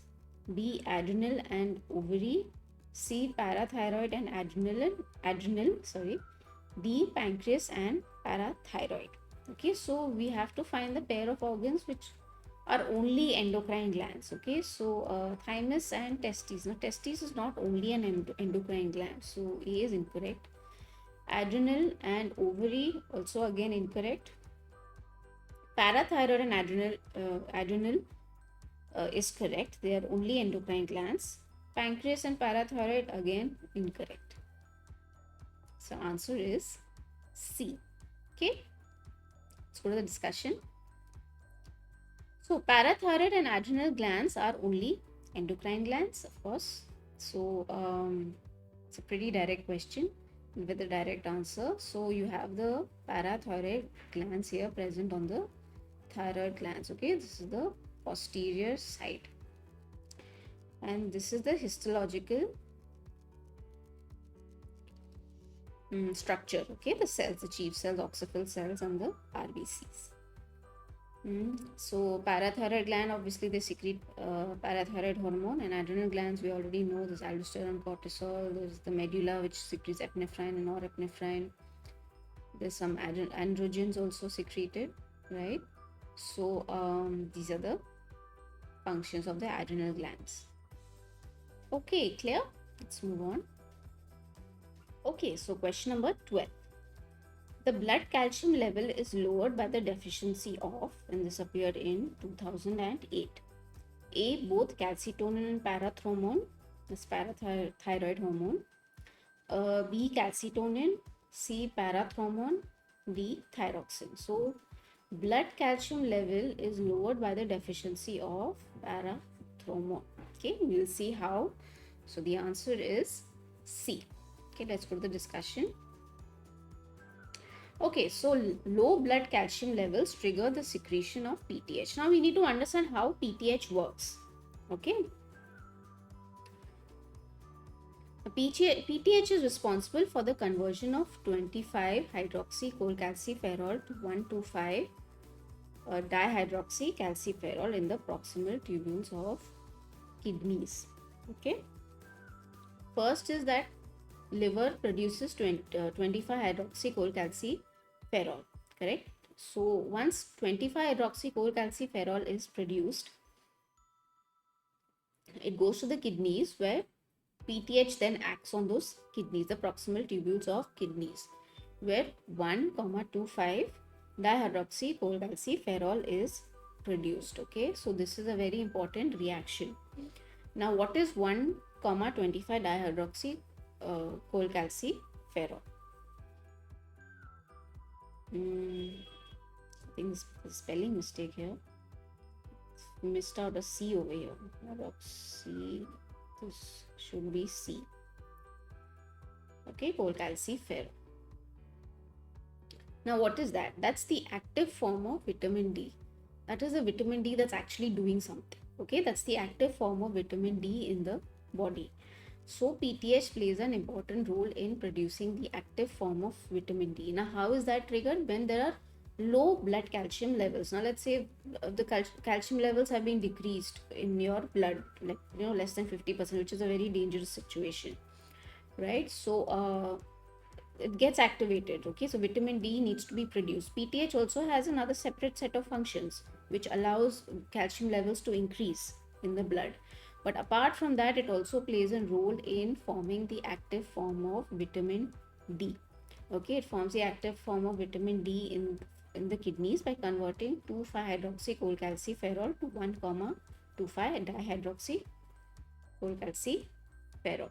B, adrenal and ovary, C, parathyroid and adrenal, D, pancreas and parathyroid. Okay, so we have to find the pair of organs which are only endocrine glands. Okay, so thymus and testes. Now testes is not only an endocrine gland, so A is incorrect. Adrenal and ovary also again incorrect. Parathyroid and adrenal is correct. They are only endocrine glands. Pancreas and parathyroid again incorrect. So answer is C. Okay, let's go to the discussion. So parathyroid and adrenal glands are only endocrine glands, of course. So it's a pretty direct question with a direct answer. So you have the parathyroid glands here present on the thyroid glands. Okay, this is the posterior side, and this is the histological structure. Okay, the cells, the chief cells, oxyphil cells, and the RBCs. So parathyroid gland, obviously they secrete parathyroid hormone, and adrenal glands we already know there's aldosterone, cortisol. There's the medulla which secretes epinephrine and norepinephrine. There's some androgens also secreted, right? So these are the functions of the adrenal glands. Okay, clear? Let's move on. Okay, so question number 12. The blood calcium level is lowered by the deficiency of, and this appeared in 2008. A. Both calcitonin and parathormone, this parathyroid hormone. B. Calcitonin. C. Parathormone. D. Thyroxine. So, blood calcium level is lowered by the deficiency of parathormone. Okay, we'll see how. So, the answer is C. Okay, let's go to the discussion. Okay, so low blood calcium levels trigger the secretion of PTH. Now we need to understand how PTH works. Okay. PTH is responsible for the conversion of 25 hydroxycholecalciferol to 125 dihydroxycalciferol in the proximal tubules of kidneys. Okay. First is that liver produces 25 hydroxycholecalciferol, correct? So once 25 hydroxycholecalciferol is produced, it goes to the kidneys where PTH then acts on those kidneys, the proximal tubules of kidneys, where 1,25 dihydroxycholecalciferol is produced. Okay, so this is a very important reaction. Now, what is 1,25 dihydroxycholecalciferol? I think there's a spelling mistake here. Missed out a C over here. Hydroxy, this should be C. Okay, cholecalciferol. Now, what is that? That's the active form of vitamin D. That is the vitamin D that's actually doing something. Okay, that's the active form of vitamin D in the body. So, PTH plays an important role in producing the active form of vitamin D. Now, how is that triggered? When there are low blood calcium levels. Now, let's say the calcium levels have been decreased in your blood, like less than 50%, which is a very dangerous situation, right? So, it gets activated. Okay, so vitamin D needs to be produced. PTH also has another separate set of functions which allows calcium levels to increase in the blood. But apart from that, it also plays a role in forming the active form of vitamin D. Okay, it forms the active form of vitamin D in the kidneys by converting 2,5-hydroxycholecalciferol to 1,25-dihydroxycholecalciferol.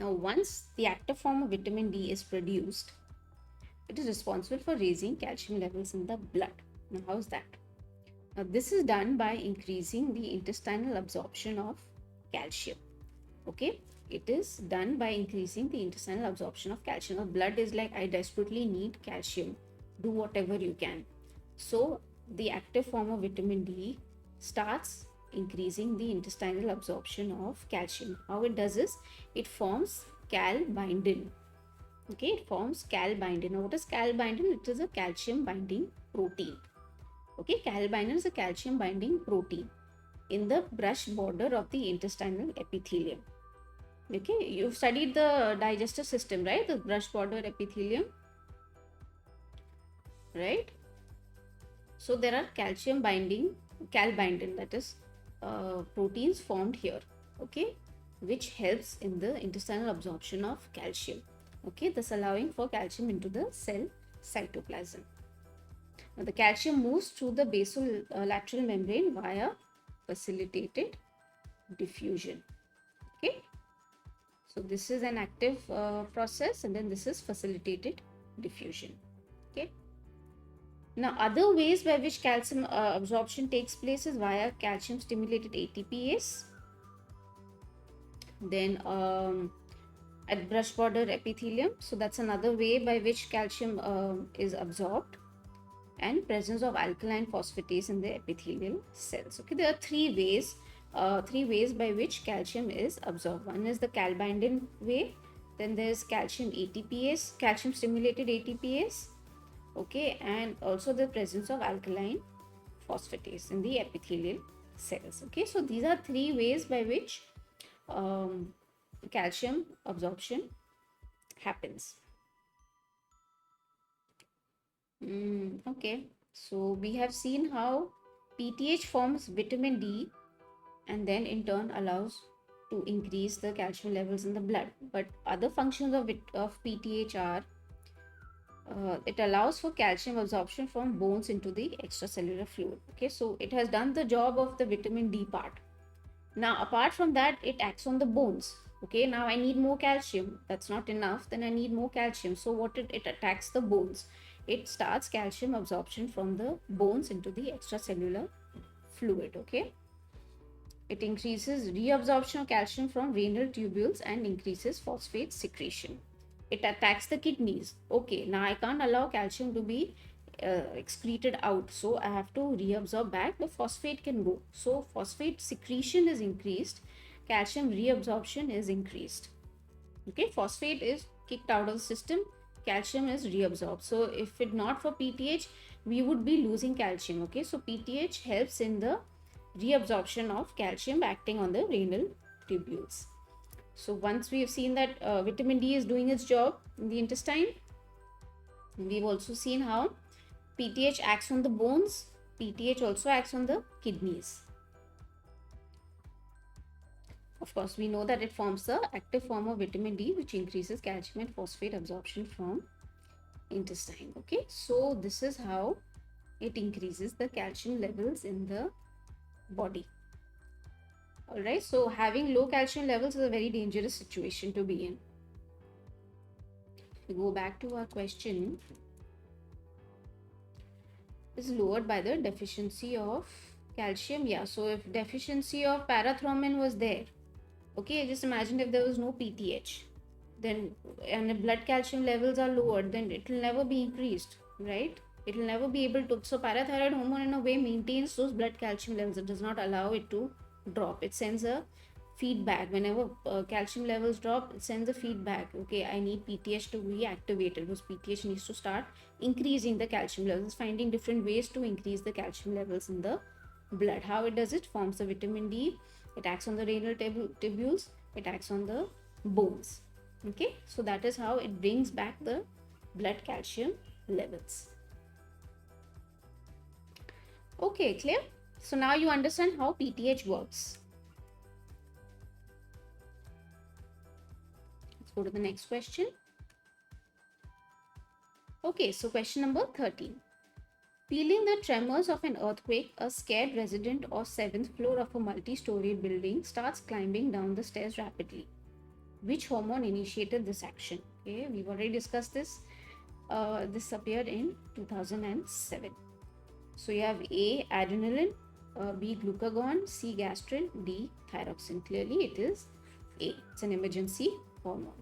Now, once the active form of vitamin D is produced, it is responsible for raising calcium levels in the blood. Now, how is that? Now, this is done by increasing the intestinal absorption of calcium. Okay, it is done by increasing the intestinal absorption of calcium. Now, blood is like, I desperately need calcium. Do whatever you can. So, the active form of vitamin D starts increasing the intestinal absorption of calcium. How it does is, it forms calbindin. Okay, it forms calbindin. Now, what is calbindin? It is a calcium binding protein. Okay, calbindin is a calcium binding protein in the brush border of the intestinal epithelium. Okay, you've studied the digestive system, right? The brush border epithelium, right? So there are calbindin, that is proteins formed here, okay, which helps in the intestinal absorption of calcium. Okay, thus allowing for calcium into the cell cytoplasm. Now, the calcium moves through the basolateral membrane via facilitated diffusion. Okay, so this is an active process, and then this is facilitated diffusion. Okay. Now, other ways by which calcium absorption takes place is via calcium stimulated ATPase. Then at brush border epithelium, so that's another way by which calcium is absorbed, and presence of alkaline phosphatase in the epithelial cells. Okay, there are three ways by which calcium is absorbed. One is the calbindin way, then there's calcium ATPase, calcium stimulated ATPase, okay, and also the presence of alkaline phosphatase in the epithelial cells. Okay, so these are three ways by which calcium absorption happens. Okay, so we have seen how PTH forms vitamin D and then in turn allows to increase the calcium levels in the blood. But other functions of PTH are it allows for calcium absorption from bones into the extracellular fluid. Okay, so it has done the job of the vitamin D part. Now, apart from that, it acts on the bones. Okay, now I need more calcium. That's not enough. Then I need more calcium. So what it attacks the bones. It starts calcium absorption from the bones into the extracellular fluid. Okay, it increases reabsorption of calcium from renal tubules and increases phosphate secretion. It attacks the kidneys. Okay, now I can't allow calcium to be excreted out, so I have to reabsorb back. The phosphate can go. So phosphate secretion is increased, calcium reabsorption is increased. Okay, phosphate is kicked out of the system, calcium is reabsorbed. So if it not for PTH, we would be losing calcium. Okay, so PTH helps in the reabsorption of calcium acting on the renal tubules. So once we have seen that vitamin D is doing its job in the intestine, we've also seen how PTH acts on the bones, PTH also acts on the kidneys. Of course, we know that it forms the active form of vitamin D, which increases calcium and phosphate absorption from intestine. Okay, so this is how it increases the calcium levels in the body. Alright, so having low calcium levels is a very dangerous situation to be in. If we go back to our question, is lowered by the deficiency of calcium. Yeah, so if deficiency of parathormone was there, okay, just imagine if there was no PTH, then and if blood calcium levels are lowered, then it will never be increased, right? It will never be able to. So parathyroid hormone in a way maintains those blood calcium levels. It does not allow it to drop. It sends a feedback. Whenever calcium levels drop, it sends a feedback. Okay, I need PTH to be activated, because PTH needs to start increasing the calcium levels, finding different ways to increase the calcium levels in the blood. How it does it? Forms the vitamin D, it acts on the renal tubules, it acts on the bones. Okay, so that is how it brings back the blood calcium levels. Okay, clear? So now you understand how PTH works. Let's go to the next question. Okay, so question number 13. Feeling the tremors of an earthquake, a scared resident of 7th floor of a multi-storied building starts climbing down the stairs rapidly. Which hormone initiated this action? Okay, we've already discussed this. This appeared in 2007. So you have A, adrenaline, B, glucagon, C, gastrin, D, thyroxine. Clearly it is A. It's an emergency hormone.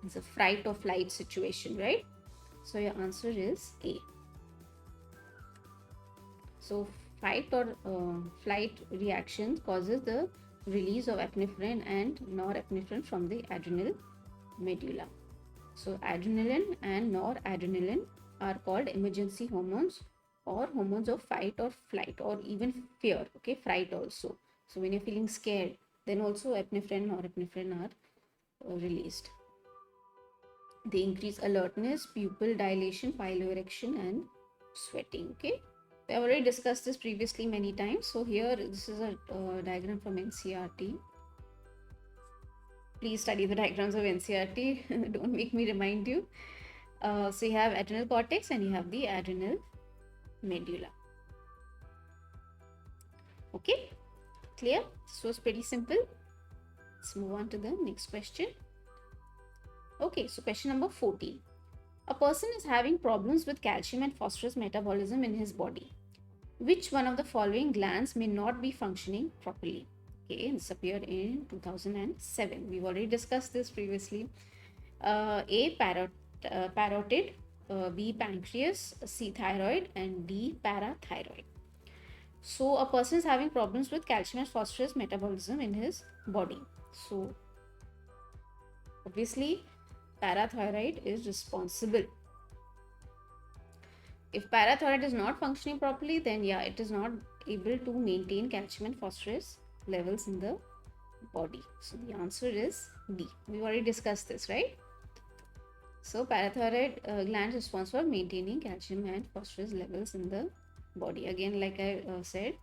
It's a fright or flight situation, right? So your answer is A. So fight or flight reaction causes the release of epinephrine and norepinephrine from the adrenal medulla. So adrenaline and noradrenaline are called emergency hormones, or hormones of fight or flight, or even fear. Okay, fright also. So when you're feeling scared, then also epinephrine and norepinephrine are released. They increase alertness, pupil dilation, piloerection, and sweating. Okay, we have already discussed this previously many times. So here, this is a diagram from NCERT. Please study the diagrams of NCERT. Don't make me remind you. So you have adrenal cortex and you have the adrenal medulla. Okay, clear? This was pretty simple. Let's move on to the next question. Okay, so question number 14. A person is having problems with calcium and phosphorus metabolism in his body. Which one of the following glands may not be functioning properly? Okay, this appeared in 2007. We've already discussed this previously. A, parotid, B, pancreas, C, thyroid, and D, parathyroid. So a person is having problems with calcium and phosphorus metabolism in his body. So obviously parathyroid is responsible. If parathyroid is not functioning properly, then yeah, it is not able to maintain calcium and phosphorus levels in the body. So the answer is D. We've already discussed this, right? So parathyroid gland is responsible for maintaining calcium and phosphorus levels in the body. Again, like I said,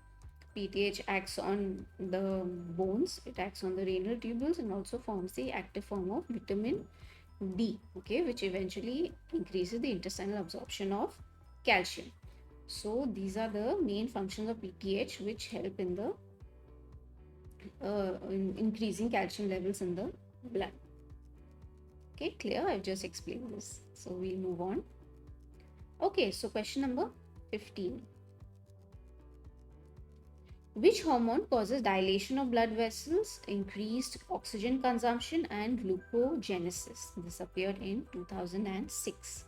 PTH acts on the bones, it acts on the renal tubules, and also forms the active form of vitamin D, okay, which eventually increases the intestinal absorption of calcium. So these are the main functions of PTH which help in the in increasing calcium levels in the blood. Okay, clear? I've just explained this. So we'll move on. Okay, so question number 15. Which hormone causes dilation of blood vessels, increased oxygen consumption, and glucogenesis? This appeared in 2006.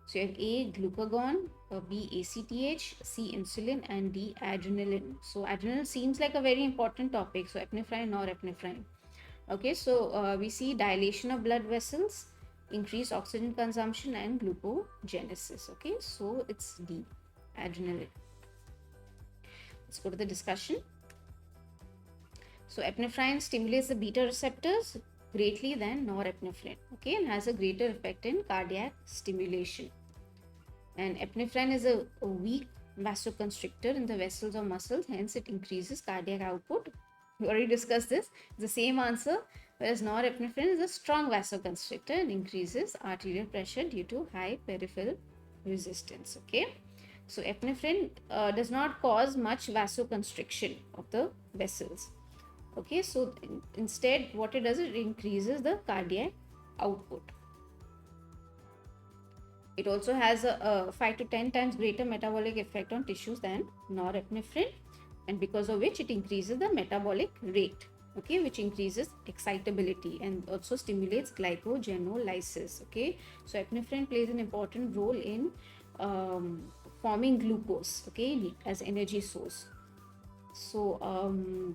So you have A, glucagon, B, ACTH, C, insulin, and D, adrenaline. So adrenaline seems like a very important topic. So epinephrine, norepinephrine. Okay, so we see dilation of blood vessels, increased oxygen consumption, and glucogenesis. Okay, so it's D, adrenaline. Let's go to the discussion. So epinephrine stimulates the beta receptors greatly than norepinephrine, okay, and has a greater effect in cardiac stimulation. And epinephrine is a weak vasoconstrictor in the vessels or muscles, hence it increases cardiac output. We already discussed this. It's the same answer, whereas norepinephrine is a strong vasoconstrictor and increases arterial pressure due to high peripheral resistance, okay. So epinephrine does not cause much vasoconstriction of the vessels. Okay, so instead what it does, it increases the cardiac output. It also has a 5 to 10 times greater metabolic effect on tissues than norepinephrine, and because of which it increases the metabolic rate, okay, which increases excitability and also stimulates glycogenolysis, okay. So epinephrine plays an important role in forming glucose, okay, as energy source. So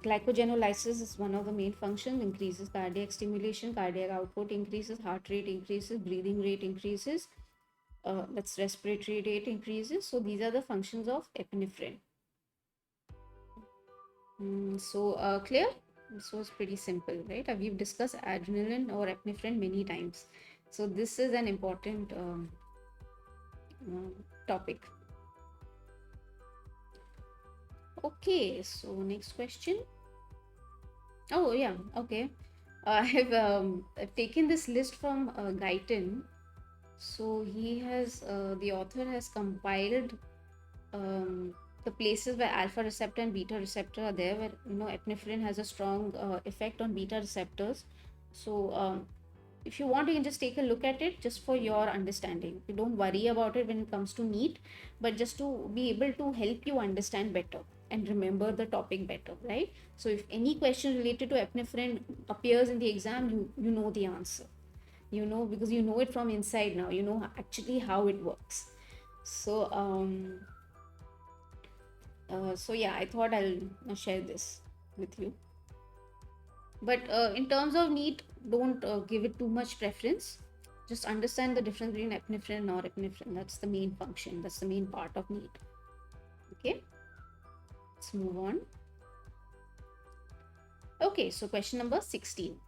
glycogenolysis is one of the main functions, increases cardiac stimulation, cardiac output increases, heart rate increases, breathing rate increases, that's respiratory rate increases. So these are the functions of epinephrine. So clear? This was pretty simple, right? We've discussed adrenaline or epinephrine many times. So this is an important topic. Okay, so next question. Oh yeah, okay. I've taken this list from Guyton. So he has the author has compiled the places where alpha receptor and beta receptor are there, where epinephrine has a strong effect on beta receptors. So if you want, you can just take a look at it just for your understanding. You don't worry about it when it comes to NEET, but just to be able to help you understand better and remember the topic better, right? So if any question related to epinephrine appears in the exam, you know the answer, because you know it from inside now, actually how it works. So yeah, I thought I'll share this with you. But in terms of NEET, don't give it too much preference. Just understand the difference between epinephrine and norepinephrine. That's the main function. That's the main part of NEET. Okay, let's move on. Okay, so question number 16.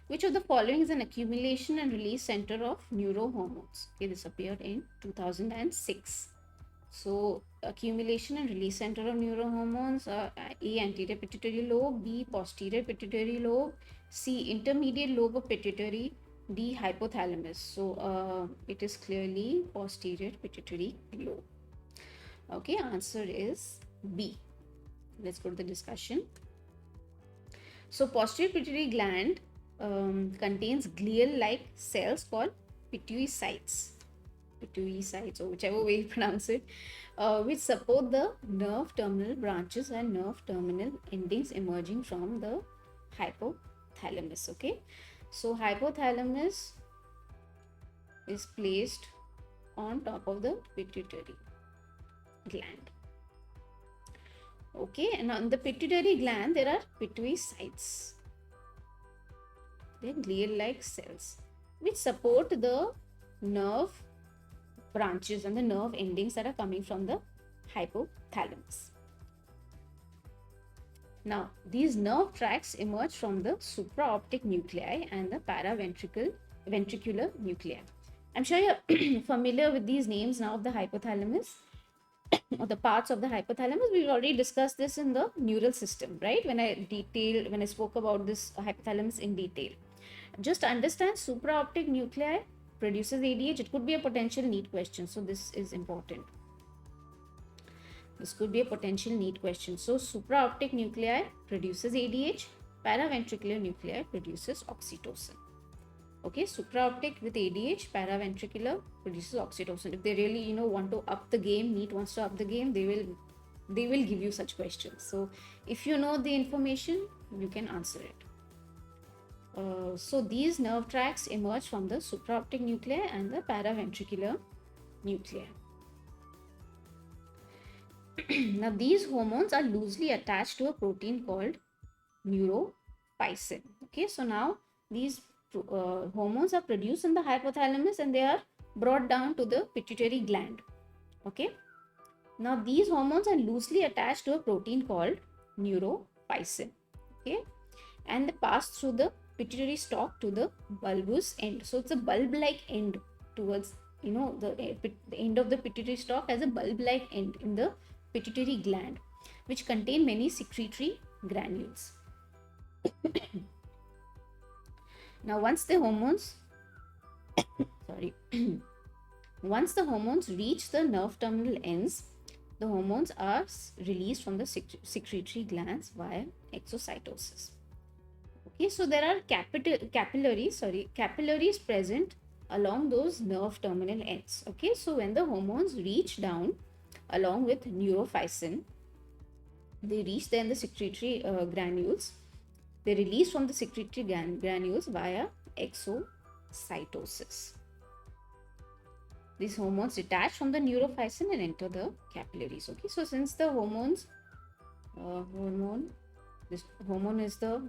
Which of the following is an accumulation and release center of neurohormones? Okay, this appeared in 2006. So accumulation and release center of neurohormones are A, anterior pituitary lobe, B, posterior pituitary lobe, C, intermediate lobe of pituitary, D, hypothalamus. So it is clearly posterior pituitary lobe. Okay, answer is B. Let's go to the discussion. So posterior pituitary gland contains glial-like cells called pituitary or whichever way you pronounce it, which support the nerve terminal branches and nerve terminal endings emerging from the hypothalamus. Okay, so hypothalamus is placed on top of the pituitary gland. Okay, and on the pituitary gland there are pituitary. They're glial-like cells which support the nerve branches and the nerve endings that are coming from the hypothalamus. Now, these nerve tracts emerge from the supraoptic nuclei and the paraventricular nuclei. I'm sure you're familiar with these names now of the hypothalamus or the parts of the hypothalamus. We've already discussed this in the neural system, right? When I spoke about this hypothalamus in detail. Just understand supraoptic nuclei produces ADH. It could be a potential NEET question, so this is important. This could be a potential NEET question. So supraoptic nuclei produces ADH, paraventricular nuclei produces oxytocin. Okay, supraoptic with ADH, paraventricular produces oxytocin. If they really, want to up the game, NEET wants to up the game, they will give you such questions. So if you know the information, you can answer it. So these nerve tracts emerge from the supraoptic nuclei and the paraventricular nuclei. Now these hormones are loosely attached to a protein called neurophysin. Okay, so now these hormones are produced in the hypothalamus and they are brought down to the pituitary gland. Okay, now these hormones are loosely attached to a protein called neurophysin. Okay, and they pass through the pituitary stalk to the bulbous end. So it's a bulb-like end towards, the end of the pituitary stalk has a bulb-like end in the pituitary gland, which contain many secretory granules. Now once the hormones reach the nerve terminal ends, the hormones are released from the secretory glands via exocytosis. Okay, so there are capillaries present along those nerve terminal ends. Okay, so when the hormones reach down along with neurophysin, they reach then the secretory granules. They release from the secretory granules via exocytosis. These hormones detach from the neurophysin and enter the capillaries. Okay, so since the this hormone is the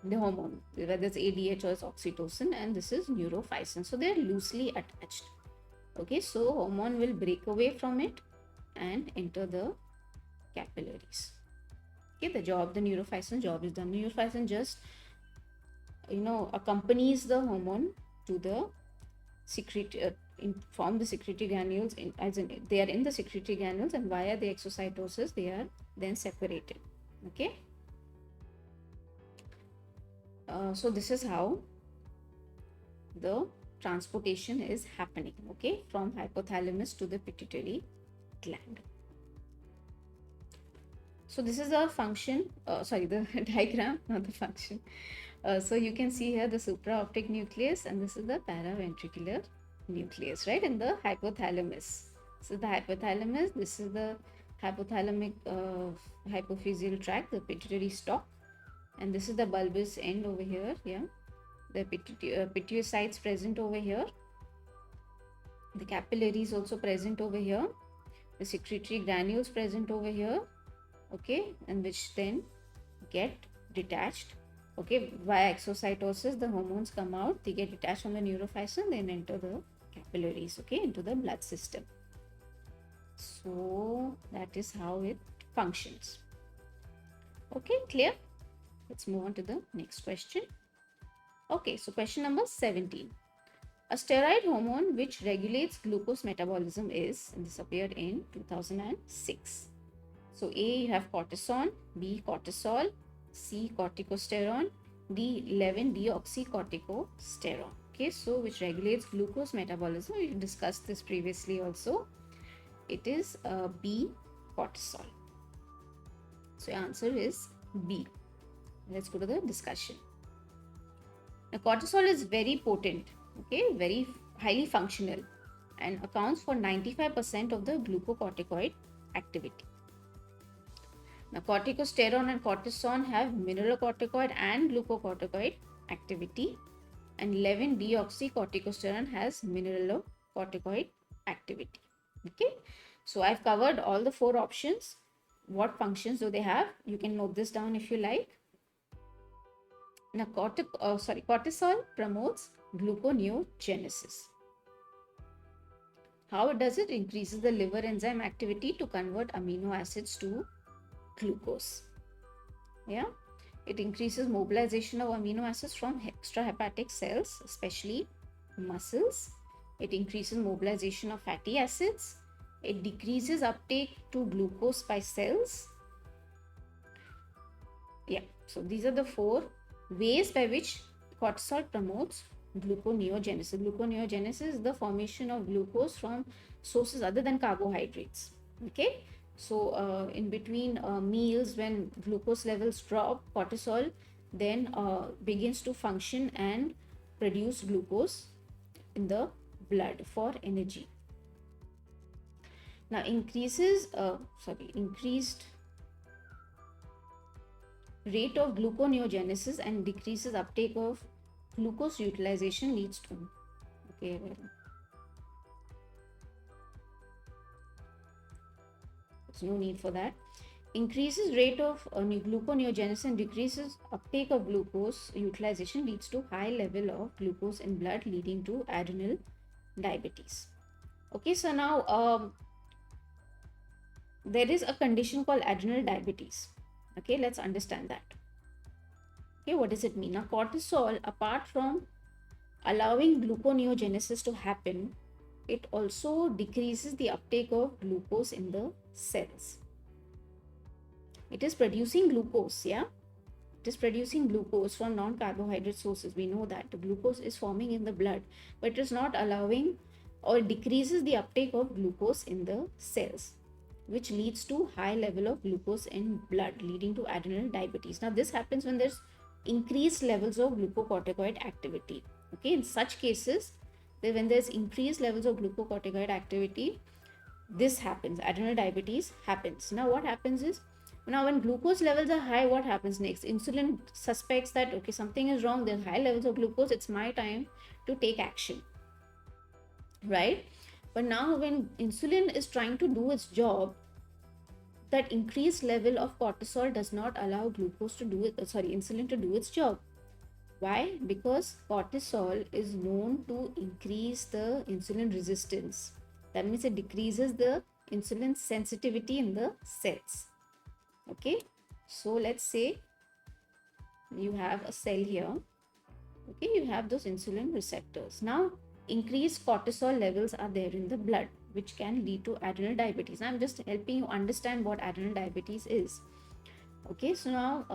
hormone, whether it's ADH or it's oxytocin, and this is neurophysin, so they're loosely attached. Okay, so hormone will break away from it and enter the capillaries. Okay, the neurophysin job is done. Neurophysin just accompanies the hormone to the from the secretory granules, they are in the secretory granules, and via the exocytosis they are then separated. Okay, so this is how the transportation is happening, okay, from hypothalamus to the pituitary gland. So this is a function, the diagram, not the function. So you can see here the supraoptic nucleus, and this is the paraventricular nucleus, right, in the hypothalamus. So the hypothalamus, this is the hypothalamic hypophyseal tract, the pituitary stalk, and this is the bulbous end over here. Yeah, the pituocytes present over here, the capillaries also present over here, the secretory granules present over here. Okay, and which then get detached. Okay, via exocytosis the hormones come out, they get detached from the neurophysin, then enter the capillaries, okay, into the blood system. So that is how it functions. Okay, clear? Let's move on to the next question. Okay, so question number 17. A steroid hormone which regulates glucose metabolism is, and this appeared in 2006. So A, you have cortisone, B, cortisol, C, corticosterone, D, 11-deoxycorticosterone. Okay, so which regulates glucose metabolism. We discussed this previously also. It is B, cortisol. So your answer is B. Let's go to the discussion. Now, cortisol is very potent, okay, very highly functional, and accounts for 95% of the glucocorticoid activity. Now, corticosterone and cortisone have mineralocorticoid and glucocorticoid activity, and 11-deoxycorticosterone has mineralocorticoid activity. Okay, so I've covered all the 4 options. What functions do they have? You can note this down if you like. Now, cortisol promotes gluconeogenesis. How it does it? Increases the liver enzyme activity to convert amino acids to glucose. Yeah, it increases mobilization of amino acids from extrahepatic cells, especially muscles. It increases mobilization of fatty acids. It decreases uptake to glucose by cells. Yeah, so these are the 4 ways by which cortisol promotes gluconeogenesis. Gluconeogenesis is the formation of glucose from sources other than carbohydrates. Okay, so in between meals, when glucose levels drop, cortisol then begins to function and produce glucose in the blood for energy. Now increased rate of gluconeogenesis and decreases uptake of glucose utilization leads to, okay, well, there's no need for that. Increases rate of gluconeogenesis and decreases uptake of glucose utilization leads to high level of glucose in blood, leading to adrenal diabetes. Okay, so now there is a condition called adrenal diabetes. Okay, let's understand that. Okay, what does it mean? Now, cortisol, apart from allowing gluconeogenesis to happen, it also decreases the uptake of glucose in the cells. It is producing glucose, yeah? It is producing glucose from non-carbohydrate sources. We know that the glucose is forming in the blood, but it is not allowing or decreases the uptake of glucose in the cells, which leads to high level of glucose in blood, leading to adrenal diabetes. Now, this happens when there's increased levels of glucocorticoid activity. Okay, in such cases, when there's increased levels of glucocorticoid activity, this happens, adrenal diabetes happens. Now, what happens is, now when glucose levels are high, what happens next? Insulin suspects that, okay, something is wrong, there's high levels of glucose, it's my time to take action, right? But now when insulin is trying to do its job, that increased level of cortisol does not allow insulin to do its job. Why? Because cortisol is known to increase the insulin resistance. That means it decreases the insulin sensitivity in the cells. Okay, so let's say you have a cell here. Okay, you have those insulin receptors. Now, increased cortisol levels are there in the blood, which can lead to adrenal diabetes. I'm just helping you understand what adrenal diabetes is. Okay, so now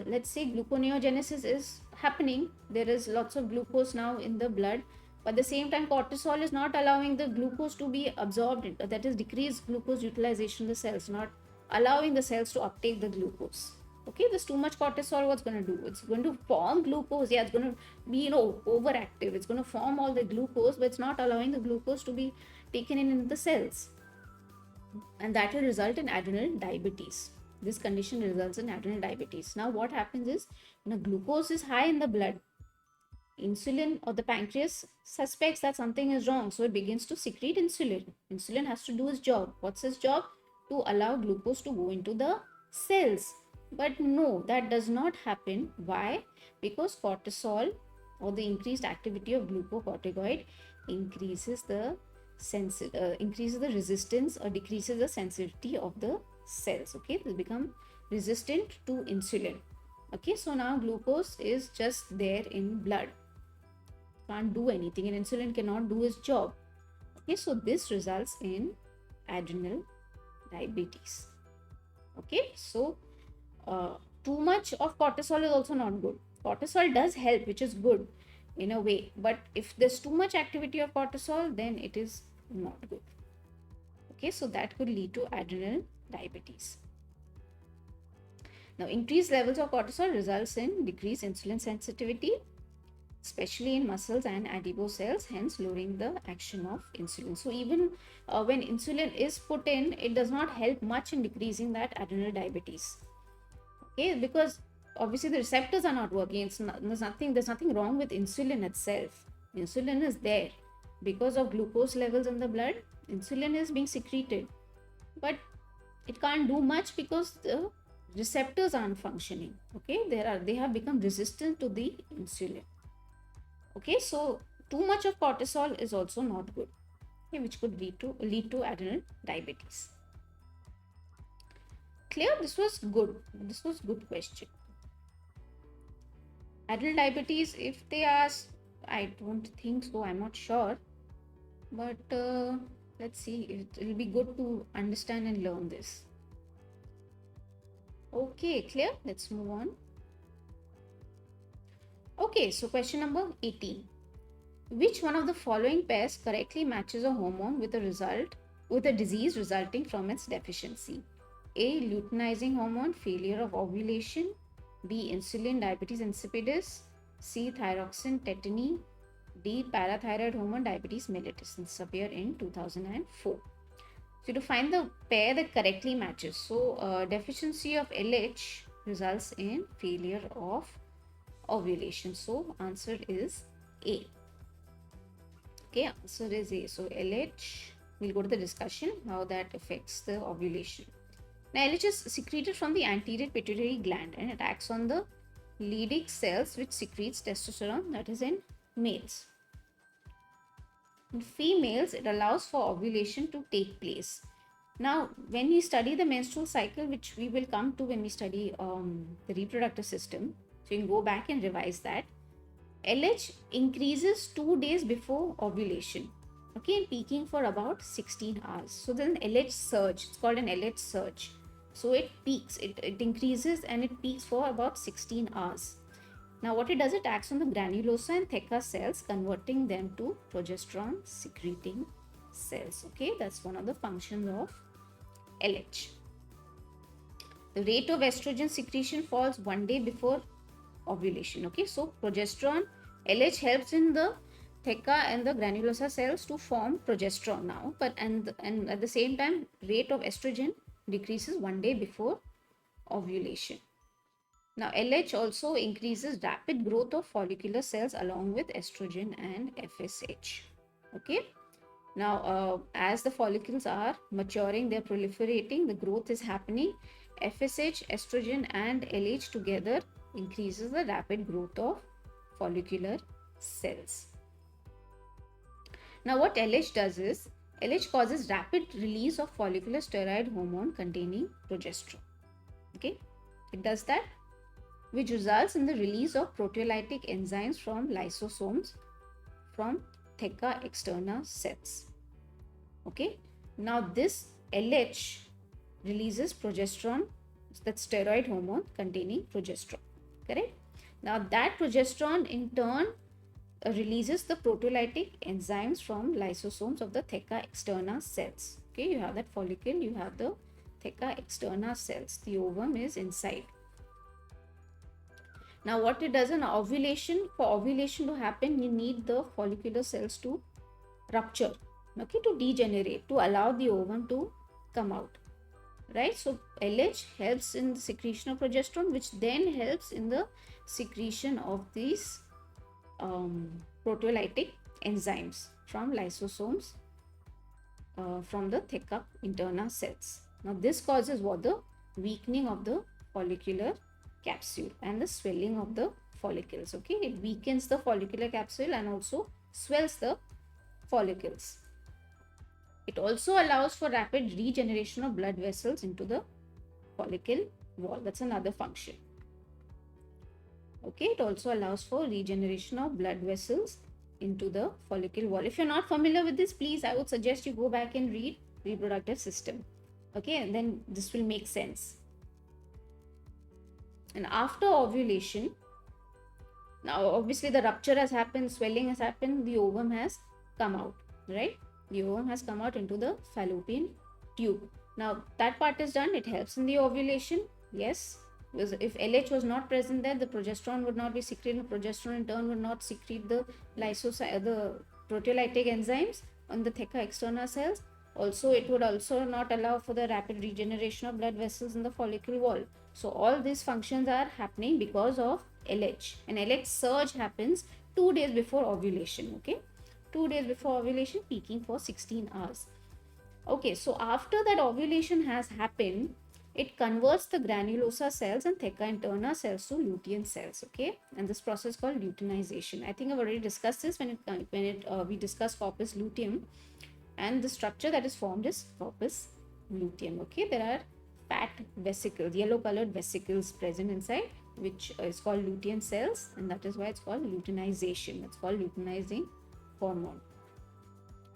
let's say gluconeogenesis is happening. There is lots of glucose now in the blood, but at the same time cortisol is not allowing the glucose to be absorbed, that is decreased glucose utilization in the cells, not allowing the cells to uptake the glucose. Okay, there's too much cortisol, what's going to do? It's going to form glucose. Yeah, it's going to be, overactive. It's going to form all the glucose, but it's not allowing the glucose to be taken in the cells. And that will result in adrenal diabetes. This condition results in adrenal diabetes. Now, what happens is, glucose is high in the blood. Insulin or the pancreas suspects that something is wrong. So, it begins to secrete insulin. Insulin has to do its job. What's its job? To allow glucose to go into the cells. But no, that does not happen. Why? Because cortisol or the increased activity of glucocorticoid increases the resistance or decreases the sensitivity of the cells. Okay, they become resistant to insulin. Okay, so now glucose is just there in blood, can't do anything, and insulin cannot do its job. Okay, so this results in adrenal diabetes. Okay, so too much of cortisol is also not good. Cortisol does help, which is good in a way, but if there's too much activity of cortisol, then it is not good. Okay, so that could lead to adrenal diabetes. Now, increased levels of cortisol results in decreased insulin sensitivity, especially in muscles and adipose cells, hence lowering the action of insulin. So even when insulin is put in, it does not help much in decreasing that adrenal diabetes. Okay, because obviously the receptors are not working. There's nothing wrong with insulin itself. Insulin is there because of glucose levels in the blood. Insulin is being secreted, but it can't do much because the receptors aren't functioning. Okay, they have become resistant to the insulin. Okay, so too much of cortisol is also not good, okay, which could lead to adrenal diabetes. Clear? This was good question. Adrenal diabetes, if they ask, I don't think so, I'm not sure, but let's see, it will be good to understand and learn this. Okay, clear? Let's move on. Okay, so question number 18. Which one of the following pairs correctly matches a hormone with a disease resulting from its deficiency? A. Luteinizing hormone, failure of ovulation. B. Insulin, diabetes insipidus. C. Thyroxine, tetany. D. Parathyroid hormone, diabetes mellitus. This appeared in 2004. So to find the pair that correctly matches, so deficiency of LH results in failure of ovulation. So answer is A. Okay, answer is A. So LH, we'll go to the discussion how that affects the ovulation. Now LH is secreted from the anterior pituitary gland and it acts on the Leydig cells which secretes testosterone, that is in males. In females, it allows for ovulation to take place. Now, when we study the menstrual cycle, which we will come to when we study the reproductive system, so you can go back and revise that. LH increases 2 days before ovulation, okay, and peaking for about 16 hours. So then LH surge, it's called an LH surge. So it peaks, it increases and it peaks for about 16 hours. Now what it does, it acts on the granulosa and theca cells, converting them to progesterone secreting cells. Okay, that's one of the functions of LH. The rate of estrogen secretion falls 1 day before ovulation. Okay, so progesterone, LH helps in the theca and the granulosa cells to form progesterone now, but and at the same time rate of estrogen decreases 1 day before ovulation. Now LH also increases rapid growth of follicular cells along with estrogen and FSH. Okay. Now as the follicles are maturing, they're proliferating, the growth is happening. FSH, estrogen and LH together increases the rapid growth of follicular cells. Now what LH does is, LH causes rapid release of follicular steroid hormone containing progesterone. Okay, it does that, which results in the release of proteolytic enzymes from lysosomes from theca externa cells. Okay, now this LH releases progesterone, that's steroid hormone containing progesterone. Correct? Now that progesterone in turn releases the proteolytic enzymes from lysosomes of the theca externa cells. Okay, you have that follicle, you have the theca externa cells. The ovum is inside. Now what it does in ovulation, for ovulation to happen, you need the follicular cells to rupture, okay, to degenerate, to allow the ovum to come out. Right, so LH helps in the secretion of progesterone, which then helps in the secretion of these proteolytic enzymes from lysosomes from the theca interna cells. Now this causes what? The weakening of the follicular capsule and the swelling of the follicles. Okay, it weakens the follicular capsule and also swells the follicles. It also allows for rapid regeneration of blood vessels into the follicle wall. That's another function. Okay, it also allows for regeneration of blood vessels into the follicle wall. If you're not familiar with this, please, I would suggest you go back and read reproductive system. Okay, and then this will make sense. And after ovulation, now obviously the rupture has happened, swelling has happened, the ovum has come out, right? The ovum has come out into the fallopian tube. Now that part is done. It helps in the ovulation. Yes, because if LH was not present there, the progesterone would not be secreted. Progesterone in turn would not secrete the the proteolytic enzymes on the theca externa cells. Also, it would also not allow for the rapid regeneration of blood vessels in the follicle wall. So all these functions are happening because of LH. And LH surge happens 2 days before ovulation. Okay, 2 days before ovulation, peaking for 16 hours. Okay, so after that ovulation has happened, it converts the granulosa cells and theca interna cells to lutein cells. Okay, and this process is called luteinization. I think I've already discussed this when we discussed corpus luteum, and the structure that is formed is corpus luteum. Okay, there are fat vesicles, yellow colored vesicles present inside, which is called lutein cells, and that is why it's called luteinization. It's called luteinizing hormone.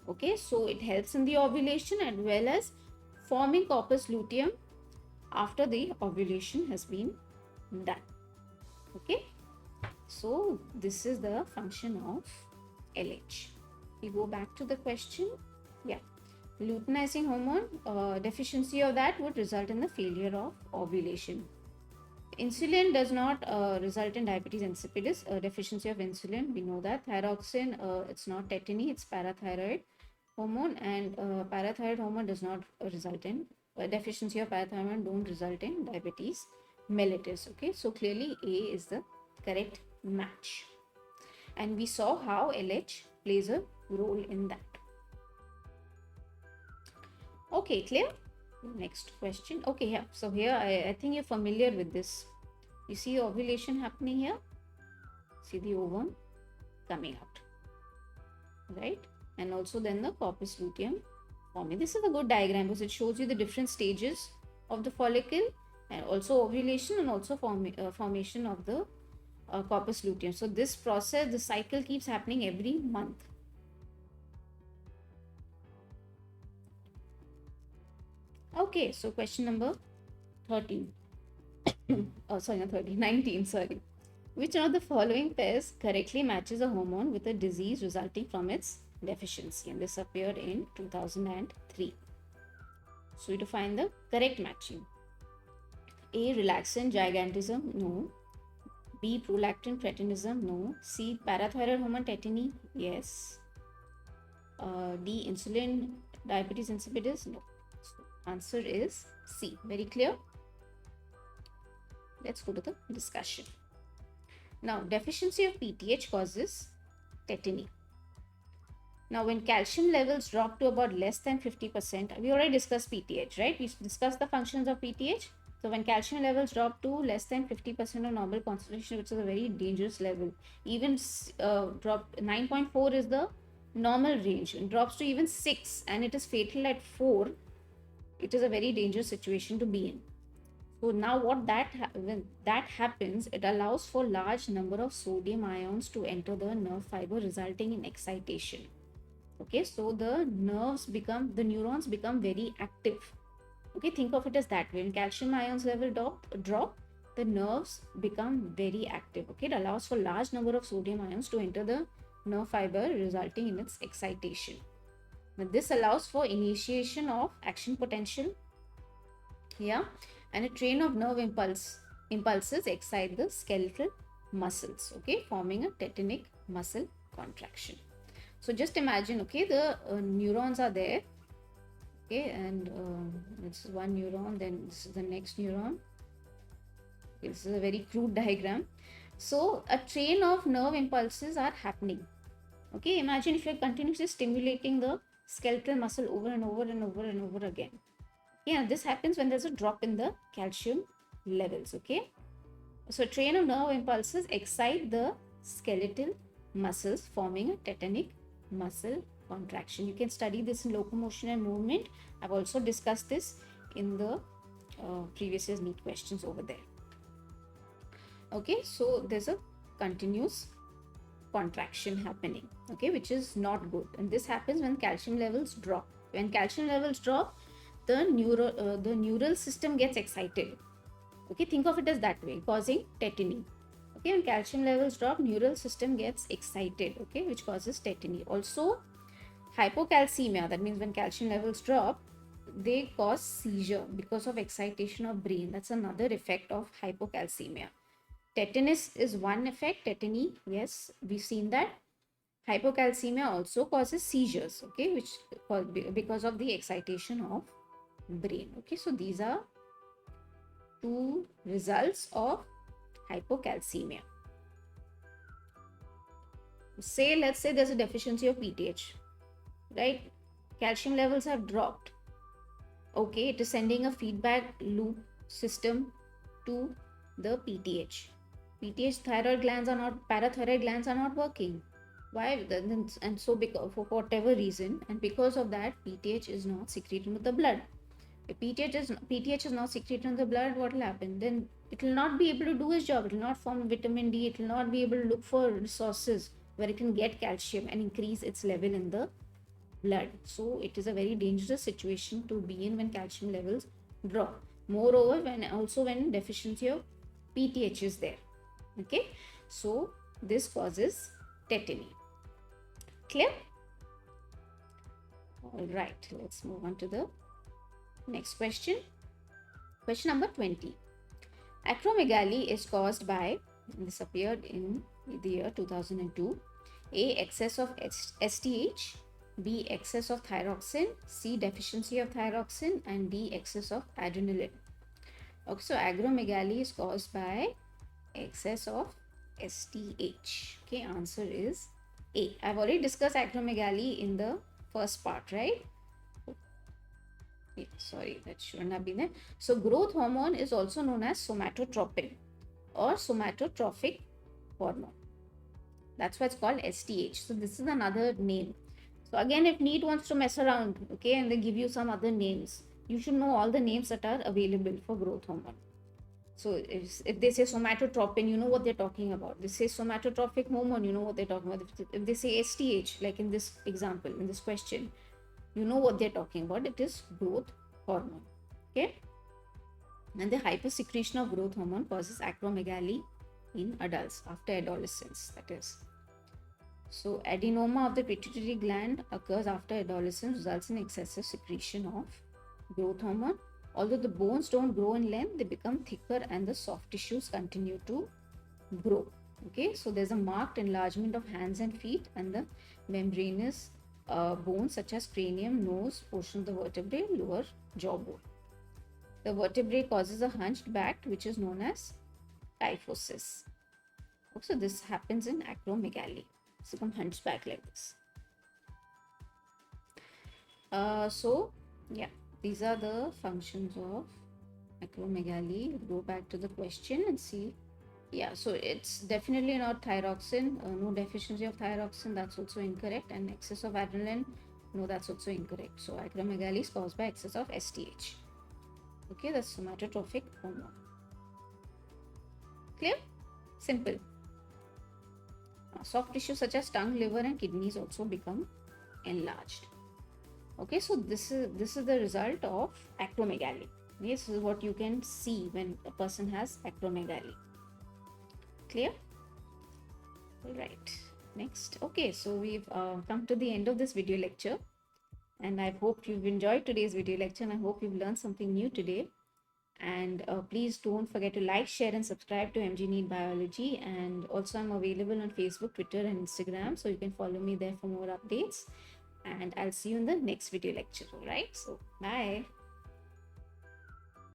Okay, so it helps in the ovulation as well as forming corpus luteum after the ovulation has been done. Okay, So this is the function of LH. We go back to the question. Yeah, luteinizing hormone deficiency of that would result in the failure of ovulation. Insulin does not result in diabetes insipidus, deficiency of insulin. We know that. Thyroxine, it's not tetany, it's parathyroid hormone, and parathyroid hormone does not result in deficiency of parathyroid hormone, don't result in diabetes mellitus. Okay, so clearly A is the correct match. And we saw how LH plays a role in that. Okay, clear? Next question. Okay, yeah. So here I think you're familiar with this. You see ovulation happening here. See the ovum coming out, right? And also then the corpus luteum forming. This is a good diagram because it shows you the different stages of the follicle and also ovulation and also formation of the corpus luteum. So this process, the cycle keeps happening every month. Okay, so question number 13. Oh, sorry, not 13, 19, sorry. Which one of the following pairs correctly matches a hormone with a disease resulting from its deficiency? And this appeared in 2003. So you to find the correct matching. A. Relaxin gigantism, no. B. Prolactin cretinism, no. C. Parathyroid hormone tetany, yes. D. Insulin diabetes insipidus, no. So answer is C. Very clear? Let's go to the discussion. Now, deficiency of PTH causes tetany. Now, when calcium levels drop to about less than 50%, we already discussed PTH, right? We discussed the functions of PTH. So, when calcium levels drop to less than 50% of normal concentration, which is a very dangerous level, even drop 9.4 is the normal range, and drops to even 6, and it is fatal at 4, it is a very dangerous situation to be in. So now when that happens, it allows for large number of sodium ions to enter the nerve fiber, resulting in excitation. Okay, so the neurons become very active. Okay, think of it as that way. When calcium ions level drop, the nerves become very active. Okay, it allows for large number of sodium ions to enter the nerve fiber, resulting in its excitation. Now this allows for initiation of action potential. Yeah, and a train of nerve impulses excite the skeletal muscles, okay, forming a tetanic muscle contraction. So just imagine, okay, the neurons are there, okay, and this is one neuron, then this is the next neuron. This is a very crude diagram. So a train of nerve impulses are happening. Okay, imagine if you're continuously stimulating the skeletal muscle over and over and over and over again. Yeah, this happens when there's a drop in the calcium levels. Okay, so a train of nerve impulses excite the skeletal muscles, forming a tetanic muscle contraction. You can study this in locomotion and movement. I've also discussed this in the previous year's NEET questions over there. Okay, so there's a continuous contraction happening, okay, which is not good, and this happens when calcium levels drop. When calcium levels drop, the neural system gets excited. Okay, think of it as that way, causing tetany. Okay, when calcium levels drop, neural system gets excited, okay, which causes tetany. Also, hypocalcemia, that means when calcium levels drop, they cause seizure because of excitation of brain. That's another effect of hypocalcemia. Tetanus is one effect, tetany, yes, we've seen that. Hypocalcemia also causes seizures, okay, which because of the excitation of brain. Okay, so these are two results of hypocalcemia. Let's say there's a deficiency of PTH, right? Calcium levels have dropped. Okay, it is sending a feedback loop system to the PTH. PTH thyroid glands are not, parathyroid glands are not working. Why? And so because, for whatever reason, and because of that, PTH is not secreted into the blood. If PTH is not secreted in the blood, what will happen? Then it will not be able to do its job. It will not form vitamin D. It will not be able to look for resources where it can get calcium and increase its level in the blood. So it is a very dangerous situation to be in when calcium levels drop. Moreover, when deficiency of PTH is there. Okay, So this causes tetany. Clear? All right, let's move on to the next question. Question number 20. Acromegaly is caused by, this appeared in the year 2002, A. Excess of STH, B. Excess of thyroxine, C. Deficiency of thyroxine, and D. Excess of adrenaline. Okay, so acromegaly is caused by excess of STH. Okay, answer is A. I've already discussed acromegaly in the first part, right? Sorry, that shouldn't have been there. So growth hormone is also known as somatotropin or somatotrophic hormone. That's why it's called STH. So this is another name. So again, if NEET wants to mess around, okay, and they give you some other names, you should know all the names that are available for growth hormone. So if they say somatotropin, you know what they're talking about. They say somatotrophic hormone, you know what they're talking about. If they say STH, like in this example, in this question, you know what they're talking about. It is growth hormone. Okay. And the hypersecretion of growth hormone causes acromegaly in adults after adolescence, that is. So adenoma of the pituitary gland occurs after adolescence, results in excessive secretion of growth hormone. Although the bones don't grow in length, they become thicker and the soft tissues continue to grow. Okay, so there's a marked enlargement of hands and feet, and the membranous bones such as cranium, nose, portion of the vertebrae, lower jawbone. The vertebrae causes a hunched back, which is known as kyphosis. So this happens in acromegaly. It's become hunchback like this. So yeah, these are the functions of acromegaly. Go back to the question and see. Yeah, so it's definitely not thyroxine. No deficiency of thyroxine, that's also incorrect. And excess of adrenaline, no, that's also incorrect. So acromegaly is caused by excess of STH. Okay, that's somatotrophic hormone. Clear? Simple. Soft tissue such as tongue, liver, and kidneys also become enlarged. Okay, so this is the result of acromegaly. This is what you can see when a person has acromegaly. Clear? All right. Next. Okay, so we've come to the end of this video lecture, and I hope you've enjoyed today's video lecture, and I hope you've learned something new today. And please don't forget to like, share, and subscribe to MG NEET Biology. And also, I'm available on Facebook, Twitter, and Instagram, so you can follow me there for more updates. And I'll see you in the next video lecture. All right. So, bye.